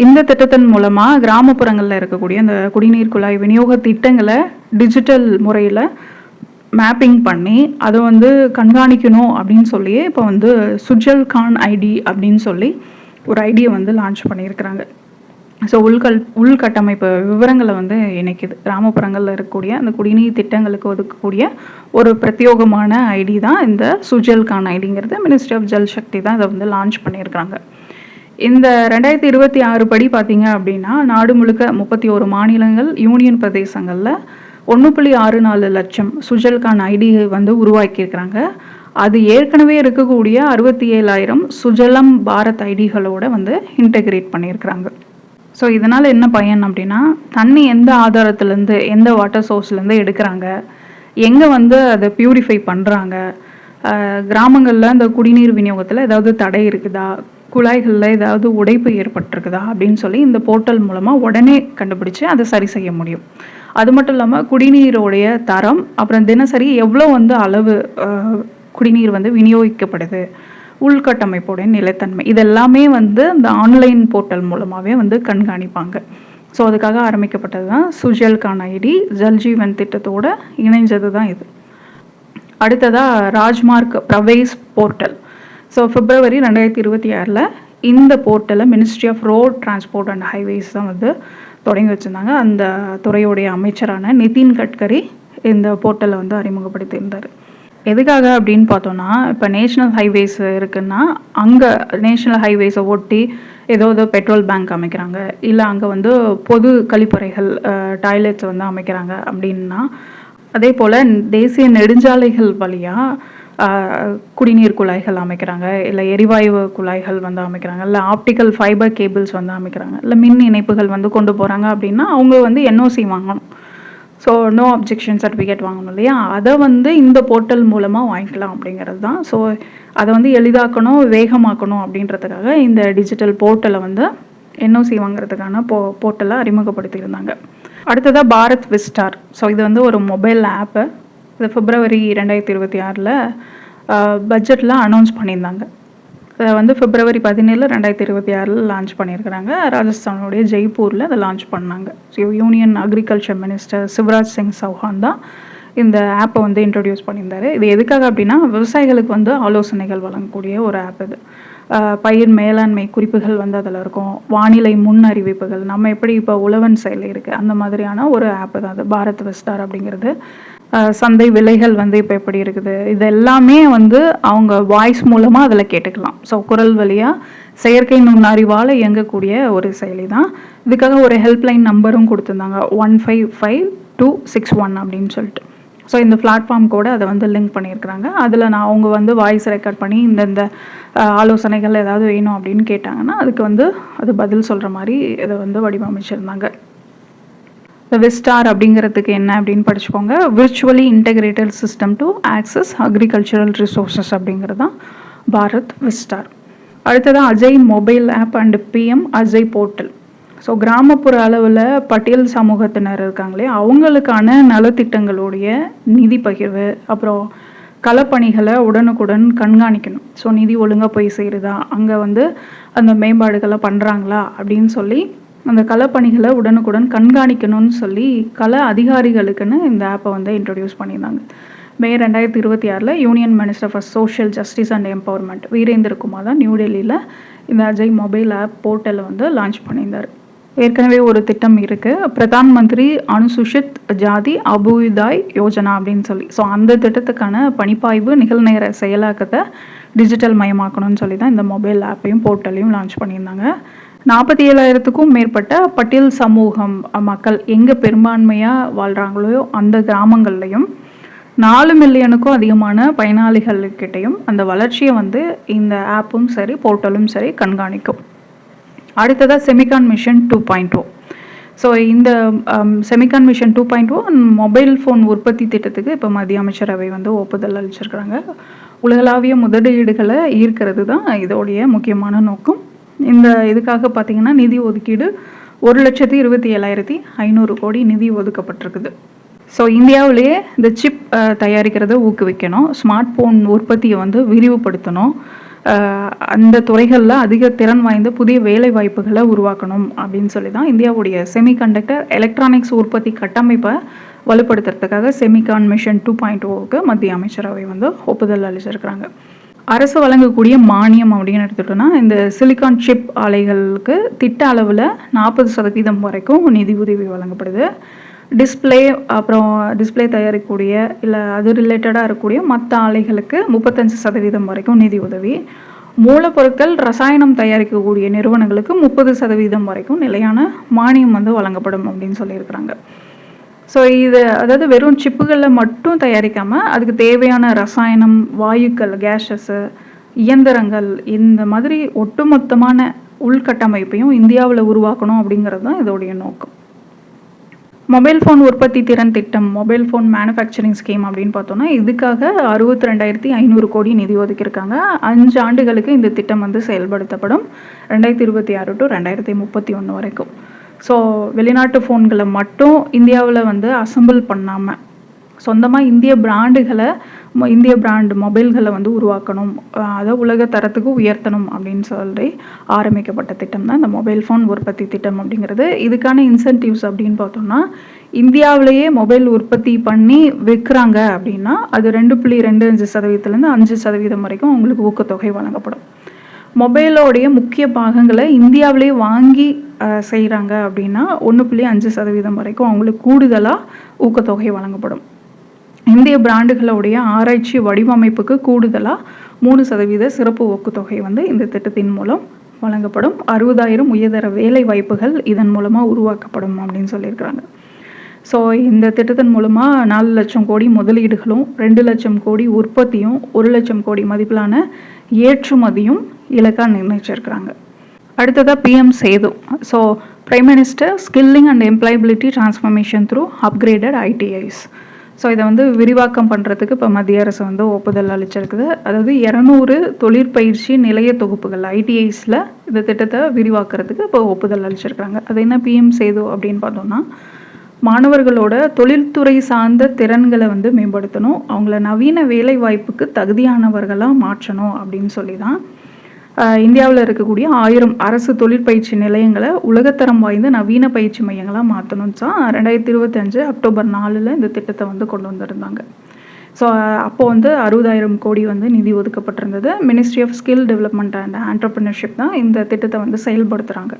இந்த திட்டத்தின் மூலமாக கிராமப்புறங்களில் இருக்கக்கூடிய அந்த குடிநீர் குழாய் விநியோக திட்டங்களை டிஜிட்டல் முறையில் மேப்பிங் பண்ணி அதை வந்து கண்காணிக்கணும் அப்படின்னு சொல்லி இப்போ வந்து சுஜல் கான் ஐடி அப்படின்னு சொல்லி ஒரு ஐடியை வந்து லான்ச் பண்ணியிருக்கிறாங்க. ஸோ உள்கட்டமைப்பு விவரங்களை வந்து இணைக்குது. கிராமப்புறங்களில் இருக்கக்கூடிய அந்த குடிநீர் திட்டங்களுக்கு ஒதுக்கக்கூடிய ஒரு பிரத்யேகமான ஐடி தான் இந்த சுஜல்கான் ஐடிங்கிறது. மினிஸ்ட்ரி ஆஃப் ஜல் சக்தி தான் இதை வந்து லான்ச் பண்ணியிருக்கிறாங்க. இந்த 2026 படி பார்த்தீங்க அப்படின்னா நாடு முழுக்க 31 மாநிலங்கள், யூனியன் பிரதேசங்களில் 1.64 லட்சம் சுஜல்கான் ஐடி வந்து உருவாக்கியிருக்கிறாங்க. அது ஏற்கனவே இருக்கக்கூடிய 67,000 சுஜலம் பாரத் ஐடிகளோட வந்து இன்டெகிரேட் பண்ணியிருக்கிறாங்க. ஸோ இதனால் என்ன பயன் அப்படின்னா, தண்ணி எந்த ஆதாரத்துலேருந்து, எந்த வாட்டர் சோர்ஸ்லேருந்து எடுக்கிறாங்க, எங்கே வந்து அதை பியூரிஃபை பண்ணுறாங்க, கிராமங்களில் இந்த குடிநீர் விநியோகத்தில் ஏதாவது தடை இருக்குதா, குழாய்களில் ஏதாவது உடைப்பு ஏற்பட்டிருக்குதா அப்படின்னு சொல்லி இந்த போர்ட்டல் மூலமாக உடனே கண்டுபிடிச்சு அதை சரி செய்ய முடியும். அது மட்டும் இல்லாமல் குடிநீரோடைய தரம், அப்புறம் தினசரி எவ்வளோ வந்து அளவு குடிநீர் வந்து விநியோகிக்கப்படுது, உள்கட்டமைப்போடைய நிலைத்தன்மை, இதெல்லாமே வந்து இந்த ஆன்லைன் போர்ட்டல் மூலமாகவே வந்து கண்காணிப்பாங்க. ஸோ அதுக்காக ஆரம்பிக்கப்பட்டது தான் சுஜல்கான் ஐடி. ஜல்ஜீவன் திட்டத்தோடு இணைஞ்சது தான் இது. அடுத்ததாக ராஜ்மார்க் பிரவேஸ் போர்ட்டல். ஸோ பிப்ரவரி 2026 இந்த போர்ட்டலை ministry of road transport and highways தான் வந்து தொடங்கி வச்சுருந்தாங்க. அந்த துறையுடைய அமைச்சரான நிதின் கட்கரி இந்த போர்ட்டலை வந்து அறிமுகப்படுத்தியிருந்தார். எதுக்காக அப்படின்னு பார்த்தோன்னா, இப்போ நேஷ்னல் ஹைவேஸ் இருக்குன்னா அங்கே நேஷ்னல் ஹைவேஸை ஒட்டி ஏதோ பெட்ரோல் பேங்க் அமைக்கிறாங்க, இல்லை அங்கே வந்து பொது கழிப்பறைகள், டாய்லெட்ஸ் வந்து அமைக்கிறாங்க அப்படின்னா, அதே போல் தேசிய நெடுஞ்சாலைகள் வழியாக குடிநீர் குழாய்கள் அமைக்கிறாங்க, இல்லை எரிவாயு குழாய்கள் வந்து அமைக்கிறாங்க, இல்லை ஆப்டிக்கல் ஃபைபர் கேபிள்ஸ் வந்து அமைக்கிறாங்க, இல்லை மின் இணைப்புகள் வந்து கொண்டு போகிறாங்க அப்படின்னா அவங்க வந்து என்ஓசி வாங்கணும். ஸோ நோ அப்ஜெக்ஷன் சர்டிஃபிகேட் வாங்கணும் இல்லையா, அதை வந்து இந்த போர்ட்டல் மூலமாக வாங்கிக்கலாம் அப்படிங்கிறது தான். ஸோ அதை வந்து எளிதாக்கணும், வேகமாக்கணும் அப்படின்றதுக்காக இந்த டிஜிட்டல் போர்ட்டலை வந்து என்ஓசி வாங்குறதுக்கான போர்ட்டலை அறிமுகப்படுத்தியிருந்தாங்க. அடுத்ததாக பாரத் விஸ்டார். ஸோ இது வந்து ஒரு மொபைல் ஆப்பு. இது பிப்ரவரி 2026 பட்ஜெட்டில் அனௌன்ஸ் பண்ணியிருந்தாங்க. அதை வந்து பிப்ரவரி 17, 2026 லான்ச் பண்ணியிருக்கிறாங்க. ராஜஸ்தானுடைய ஜெய்ப்பூரில் அதை லான்ச் பண்ணாங்க. So union agriculture minister Shivraj Singh Chouhan தான் இந்த ஆப்பை வந்து இன்ட்ரடியூஸ் பண்ணியிருந்தார். இது எதுக்காக அப்படின்னா, விவசாயிகளுக்கு வந்து ஆலோசனைகள் வழங்கக்கூடிய ஒரு ஆப் இது. பயிர் மேலாண்மை குறிப்புகள் வந்து அதில் இருக்கும், வானிலை முன் அறிவிப்புகள், நம்ம எப்படி இப்போ உழவன் செயல் இருக்குது அந்த மாதிரியான ஒரு ஆப்பு தான் அது பாரத் விஸ்டார் அப்படிங்கிறது. சந்தை விலைகள் வந்து இப்போ எப்படி இருக்குது, இது எல்லாமே வந்து அவங்க வாய்ஸ் மூலமாக அதில் கேட்டுக்கலாம். ஸோ குரல் வழியாக செயற்கை நுண்ணறிவால் இயங்கக்கூடிய ஒரு செயலி தான். இதுக்காக ஒரு ஹெல்ப்லைன் நம்பரும் கொடுத்துருந்தாங்க, 155261 அப்படின்னு சொல்லிட்டு. ஸோ இந்த பிளாட்ஃபார்ம் கூட அதை வந்து லிங்க் பண்ணியிருக்கிறாங்க. அதில் அவங்க வந்து வாய்ஸ் ரெக்கார்ட் பண்ணி இந்த ஆலோசனைகள் ஏதாவது வேணும் அப்படின்னு கேட்டாங்கன்னா அதுக்கு வந்து அது பதில் சொல்கிற மாதிரி இதை வந்து வடிவமைச்சிருந்தாங்க. இந்த விஸ்டார் அப்படிங்கிறதுக்கு என்ன அப்படின்னு படிச்சுக்கோங்க. Virtually integrated system to access agricultural resources அப்படிங்கிறது தான் பாரத் விஸ்டார். அடுத்ததான் Ajay mobile app and PM Ajay portal. So கிராமப்புற அளவில் பட்டியல் சமூகத்தினர் இருக்காங்களே அவங்களுக்கான நலத்திட்டங்களுடைய நிதி பகிர்வு, அப்புறம் களப்பணிகளை உடனுக்குடன் கண்காணிக்கணும். ஸோ நிதி ஒழுங்காக போய் சேருதா, அங்கே வந்து அந்த மேம்பாடுகளை பண்ணுறாங்களா அப்படின்னு சொல்லி அந்த களப்பணிகளை உடனுக்குடன் கண்காணிக்கணும்னு சொல்லி கள அதிகாரிகளுக்குன்னு இந்த ஆப்பை வந்து இன்ட்ரடியூஸ் பண்ணியிருந்தாங்க. மே 2026 union minister for social justice and empowerment Virendra Kumar தான் நியூ டெல்லியில் இந்த அஜய் மொபைல் ஆப் போர்ட்டலை வந்து லான்ச் பண்ணியிருந்தார். ஏற்கனவே ஒரு திட்டம் இருக்குது, பிரதான் மந்திரி அனுசூஷித் ஜாதி அபுயுதாய் யோஜனா அப்படின்னு சொல்லி. ஸோ அந்த திட்டத்துக்கான பணிப்பாய்வு நிகழ்நேர செயலாக்கத்தை டிஜிட்டல் மயமாக்கணும்னு சொல்லி தான் இந்த மொபைல் ஆப்பையும் போர்ட்டலையும் லான்ச் பண்ணியிருந்தாங்க. 47,000க்கும் மேற்பட்ட பட்டியல் சமூகம் மக்கள் எங்கே பெரும்பான்மையாக வாழ்கிறாங்களோ அந்த கிராமங்கள்லையும் 4 மில்லியனுக்கும் அதிகமான பயனாளிகள்கிட்டையும் அந்த வளர்ச்சியை வந்து இந்த ஆப்பும் சரி போர்ட்டலும் சரி கண்காணிக்கும். அடுத்ததாக செமிகான் மிஷன் 2.0. ஸோ இந்த செமிகான் மிஷன் 2.0 மொபைல் ஃபோன் உற்பத்தி திட்டத்துக்கு இப்போ மத்திய அமைச்சரவை வந்து ஒப்புதல் அளிச்சிருக்கிறாங்க. உலகளாவிய முதலீடுகளை ஈர்க்கிறது தான் இதோடைய முக்கியமான நோக்கம். இந்த இதுக்காக பார்த்திங்கன்னா நிதி ஒதுக்கீடு 1,27,500 கோடி நிதி ஒதுக்கப்பட்டிருக்குது. ஸோ இந்தியாவிலேயே இந்த சிப் தயாரிக்கிறத ஊக்குவிக்கணும், ஸ்மார்ட் ஃபோன் உற்பத்தியை வந்து விரிவுபடுத்தணும், அந்த துறைகளில் அதிக திறன் வாய்ந்த புதிய வேலை வாய்ப்புகளை உருவாக்கணும் அப்படின்னு சொல்லி தான் இந்தியாவுடைய செமிகண்டக்டர் எலக்ட்ரானிக்ஸ் உற்பத்தி கட்டமைப்பை வலுப்படுத்துறதுக்காக செமிகான் மிஷன் 2.0க்கு மத்திய அமைச்சரவை வந்து ஒப்புதல் அளிச்சிருக்கிறாங்க. அரசு வழங்கக்கூடிய மானியம் அப்படின்னு எடுத்துட்டோம்னா, இந்த சிலிக்கான் சிப் ஆலைகளுக்கு திட்ட அளவில் 40% வரைக்கும் நிதி உதவி வழங்கப்படுது. டிஸ்ப்ளே அப்புறம் டிஸ்ப்ளே தயாரிக்கக்கூடிய இல்லை அது ரிலேட்டடாக இருக்கக்கூடிய மற்ற ஆலைகளுக்கு 35% வரைக்கும் நிதி உதவி. மூலப்பொருட்கள் ரசாயனம் தயாரிக்கக்கூடிய நிறுவனங்களுக்கு 30% வரைக்கும் நிலையான மானியம் வந்து வழங்கப்படும் அப்படின்னு சொல்லியிருக்கிறாங்க. ஸோ இது அதாவது வெறும் சிப்புகளில் மட்டும் தயாரிக்காமல் அதுக்கு தேவையான ரசாயனம், வாயுக்கள், கேஸஸு, இயந்திரங்கள் இந்த மாதிரி ஒட்டுமொத்தமான உள்கட்டமைப்பையும் இந்தியாவில் உருவாக்கணும் அப்படிங்கிறது தான் இதோடைய நோக்கம். மொபைல் ஃபோன் உற்பத்தி திறன் திட்டம், மொபைல் ஃபோன் மேனுஃபேக்சரிங் ஸ்கீம் அப்படின்னு பார்த்தோன்னா இதுக்காக 62,500 கோடி நிதி ஒதுக்கியிருக்காங்க. 5 ஆண்டுகளுக்கு இந்த திட்டம் வந்து செயல்படுத்தப்படும் 2026 to 2031 வரைக்கும். ஸோ வெளிநாட்டு ஃபோன்களை மட்டும் இந்தியாவில் வந்து அசம்பிள் பண்ணாமல் சொந்தமாக இந்திய பிராண்டு மொபைல்களை வந்து உருவாக்கணும், அதை உலக தரத்துக்கு உயர்த்தணும் அப்படின்னு சொல்லி ஆரம்பிக்கப்பட்ட திட்டம் தான் இந்த மொபைல் ஃபோன் உற்பத்தி திட்டம் அப்படிங்கிறது. இதுக்கான இன்சென்டிவ்ஸ் அப்படின்னு பார்த்தோம்னா, இந்தியாவிலேயே மொபைல் உற்பத்தி பண்ணி விற்கிறாங்க அப்படின்னா அது 2.25%லேருந்து 5% வரைக்கும் அவங்களுக்கு ஊக்கத்தொகை வழங்கப்படும். மொபைலோடைய முக்கிய பாகங்களை இந்தியாவிலேயே வாங்கி செய்கிறாங்க அப்படின்னா 1.5% வரைக்கும் அவங்களுக்கு கூடுதலாக ஊக்கத்தொகை வழங்கப்படும். இந்திய பிராண்டுகளுடைய ஆராய்ச்சி வடிவமைப்புக்கு கூடுதலாக 3% சிறப்பு ஊக்கத்தொகை வந்து இந்த திட்டத்தின் மூலம் வழங்கப்படும். 60,000 உயர்தர வேலை வாய்ப்புகள் இதன் மூலமாக உருவாக்கப்படும் அப்படின்னு சொல்லியிருக்கிறாங்க. ஸோ இந்த திட்டத்தின் மூலமாக 4 லட்சம் கோடி முதலீடுகளும் 2 லட்சம் கோடி உற்பத்தியும் 1 லட்சம் கோடி மதிப்பிலான ஏற்றுமதியும் இலக்காக நிர்ணயிச்சிருக்கிறாங்க. அடுத்ததாக PM Setu. So prime minister skilling and employability transformation through upgraded ITIs. So இதை வந்து விரிவாக்கம் பண்ணுறதுக்கு இப்போ மத்திய அரசு வந்து ஒப்புதல் அளிச்சிருக்குது. அதாவது 200 தொழிற்பயிற்சி நிலைய தொகுப்புகள் ஐடிஐஸில் இந்த திட்டத்தை விரிவாக்கிறதுக்கு இப்போ ஒப்புதல் அளிச்சிருக்காங்க. அது என்ன பிஎம் சேது அப்படின்னு பார்த்தோம்னா, மாணவர்களோட தொழில்துறை சார்ந்த திறன்களை வந்து மேம்படுத்தணும், அவங்கள நவீன வேலை வாய்ப்புக்கு தகுதியானவர்களாக மாற்றணும் அப்படின்னு சொல்லி தான் இந்தியாவில் இருக்கக்கூடிய 1000 அரசு தொழிற்பயிற்சி நிலையங்களை உலகத்தரம் வாய்ந்த நவீன பயிற்சி மையங்களாக மாற்றணும்னு தான் 2025 அக்டோபர் 4 இந்த திட்டத்தை வந்து கொண்டு வந்திருந்தாங்க. ஸோ அப்போது வந்து 60,000 கோடி வந்து நிதி ஒதுக்கப்பட்டிருந்தது. Ministry of skill development and entrepreneurship தான் இந்த திட்டத்தை வந்து செயல்படுத்துகிறாங்க.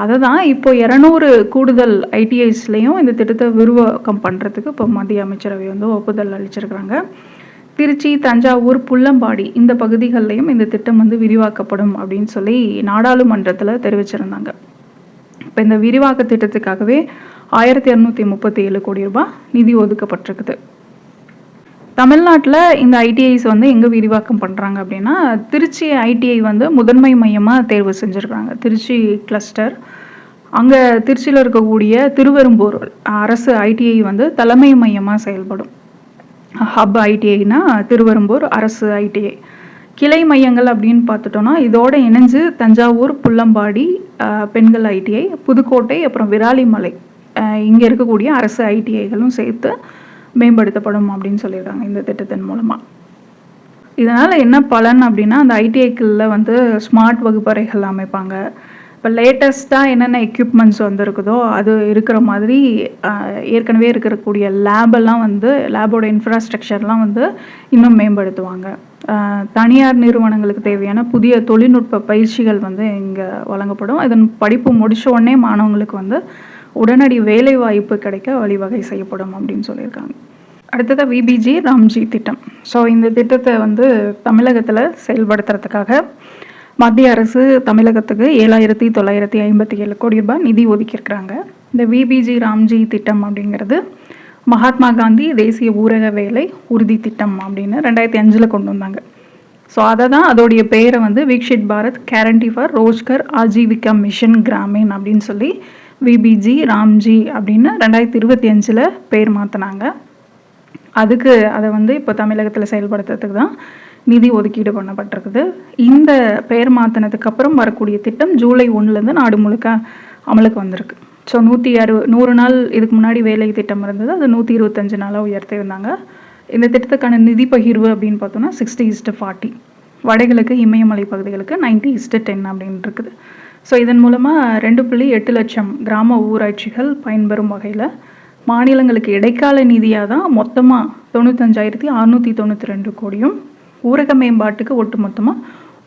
அதை தான் இப்போ 200 கூடுதல் ஐடிஐஸ்லேயும் இந்த திட்டத்தை விரிவாக்கம் பண்ணுறதுக்கு இப்போ மத்திய அமைச்சரவை வந்து ஒப்புதல் அளிச்சிருக்கிறாங்க. திருச்சி, தஞ்சாவூர், புள்ளம்பாடி இந்த பகுதிகளிலையும் இந்த திட்டம் வந்து விரிவாக்கப்படும் அப்படின்னு சொல்லி நாடாளுமன்றத்தில் தெரிவிச்சிருந்தாங்க. இப்போ இந்த விரிவாக்க திட்டத்துக்காகவே 1237 கோடி ரூபாய் நிதி ஒதுக்கப்பட்டிருக்குது. தமிழ்நாட்டில் இந்த ஐடிஐஸ் வந்து எங்கே விரிவாக்கம் பண்ணுறாங்க அப்படின்னா, திருச்சி ஐடிஐ வந்து முதன்மை மையமாக தேர்வு செஞ்சுருக்காங்க. திருச்சி கிளஸ்டர். அங்கே திருச்சியில் இருக்கக்கூடிய திருவெரும்பூர் அரசு ஐடிஐ வந்து தலைமை மையமாக செயல்படும். ஹப் ஐடிஐனா திருவெரும்பூர் அரசு ஐடிஐ. கிளை மையங்கள் அப்படின்னு பார்த்துட்டோன்னா இதோடு இணைஞ்சு தஞ்சாவூர், புள்ளம்பாடி பெண்கள் ஐடிஐ, புதுக்கோட்டை, அப்புறம் விராலிமலை இங்கே இருக்கக்கூடிய அரசு ஐடிஐகளும் சேர்த்து மேம்படுத்தப்படும் அப்படின்னு சொல்லிடுறாங்க இந்த திட்டத்தின் மூலமாக. இதனால் என்ன பலன் அப்படின்னா, அந்த ஐடிஐக்களில் வந்து ஸ்மார்ட் வகுப்பறைகள் அமைப்பாங்க. இப்போ லேட்டஸ்ட்டாக என்னென்ன எக்யூப்மெண்ட்ஸ் வந்து இருக்குதோ அது இருக்கிற மாதிரி ஏற்கனவே இருக்கக்கூடிய லேபெல்லாம் வந்து லேபோட இன்ஃப்ராஸ்ட்ரக்சர்லாம் வந்து இன்னும் மேம்படுத்துவாங்க. தனியார் நிறுவனங்களுக்கு தேவையான புதிய தொழில்நுட்ப பயிற்சிகள் வந்து இங்கே வழங்கப்படும். இதன் படிப்பு முடித்த உடனே மாணவங்களுக்கு வந்து உடனடி வேலை வாய்ப்பு கிடைக்க வழிவகை செய்யப்படும் அப்படின்னு சொல்லியிருக்காங்க. அடுத்தது விபிஜி ராம்ஜி திட்டம். ஸோ இந்த திட்டத்தை வந்து தமிழகத்தில் செயல்படுத்துறதுக்காக மத்திய அரசு தமிழகத்துக்கு 7,957 கோடி ரூபாய் நிதி ஒதுக்கியிருக்கிறாங்க. இந்த விபிஜி ராம்ஜி திட்டம் அப்படிங்கிறது மகாத்மா காந்தி தேசிய ஊரக வேலை உறுதி திட்டம் அப்படின்னு 2005 கொண்டு வந்தாங்க. ஸோ அதை தான் அதோடைய பேரை வந்து Viksit Bharat guarantee for Rozgar Ajeevika mission Gramin அப்படின்னு சொல்லி விபிஜி ராம்ஜி அப்படின்னு 2025 பேர் மாற்றினாங்க. அதுக்கு அதை வந்து இப்போ தமிழகத்தில் செயல்படுத்துறதுக்கு தான் நிதி ஒதுக்கீடு பண்ணப்பட்டிருக்குது. இந்த பெயர் மாற்றினதுக்கு அப்புறம் வரக்கூடிய திட்டம் ஜூலை 1 நாடு முழுக்க அமலுக்கு வந்திருக்கு. ஸோ 100 நாள் இதுக்கு முன்னாடி வேலை திட்டம் இருந்தது, அது 125 நாளாக உயர்த்தியிருந்தாங்க. இந்த திட்டத்துக்கான நிதி பகிர்வு அப்படின்னு பார்த்தோன்னா 60:40, வடகிழக்கு இமயமலை பகுதிகளுக்கு 90:10 அப்படின்னு இருக்குது. ஸோ இதன் மூலமாக 2.8 லட்சம் கிராம ஊராட்சிகள் பயன்பெறும் வகையில் மாநிலங்களுக்கு இடைக்கால நிதியாக தான் மொத்தமாக 95,692 கோடியும், ஊரக மேம்பாட்டுக்கு ஒட்டுமொத்தமாக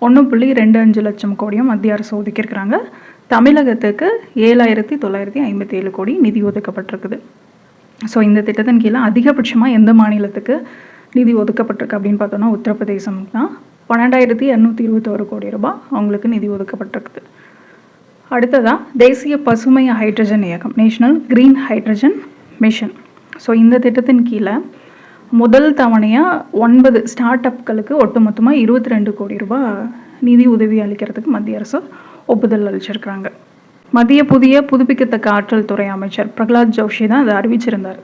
1.25 லட்சம் கோடியும் மத்திய அரசு ஒதுக்கியிருக்கிறாங்க. தமிழகத்துக்கு 7,957 கோடி நிதி ஒதுக்கப்பட்டிருக்குது. ஸோ இந்த திட்டத்தின் கீழே அதிகபட்சமாக எந்த மாநிலத்துக்கு நிதி ஒதுக்கப்பட்டிருக்கு அப்படின்னு பார்த்தோன்னா உத்தரப்பிரதேசம் தான். 12,221 கோடி ரூபாய் அவங்களுக்கு நிதி ஒதுக்கப்பட்டிருக்குது. அடுத்ததாக தேசிய பசுமை ஹைட்ரஜன் இயக்கம், national green hydrogen mission. So இந்த திட்டத்தின் கீழே முதல் தவணையாக 9 ஸ்டார்ட் அப்களுக்கு ஒட்டுமொத்தமாக 22 கோடி ரூபாய் நிதி உதவி அளிக்கிறதுக்கு மத்திய அரசு ஒப்புதல் அளிச்சிருக்கிறாங்க. மத்திய புதுப்பிக்கத்தக்க ஆற்றல் துறை அமைச்சர் பிரகலாத் ஜோஷி தான் அதை அறிவிச்சிருந்தார்.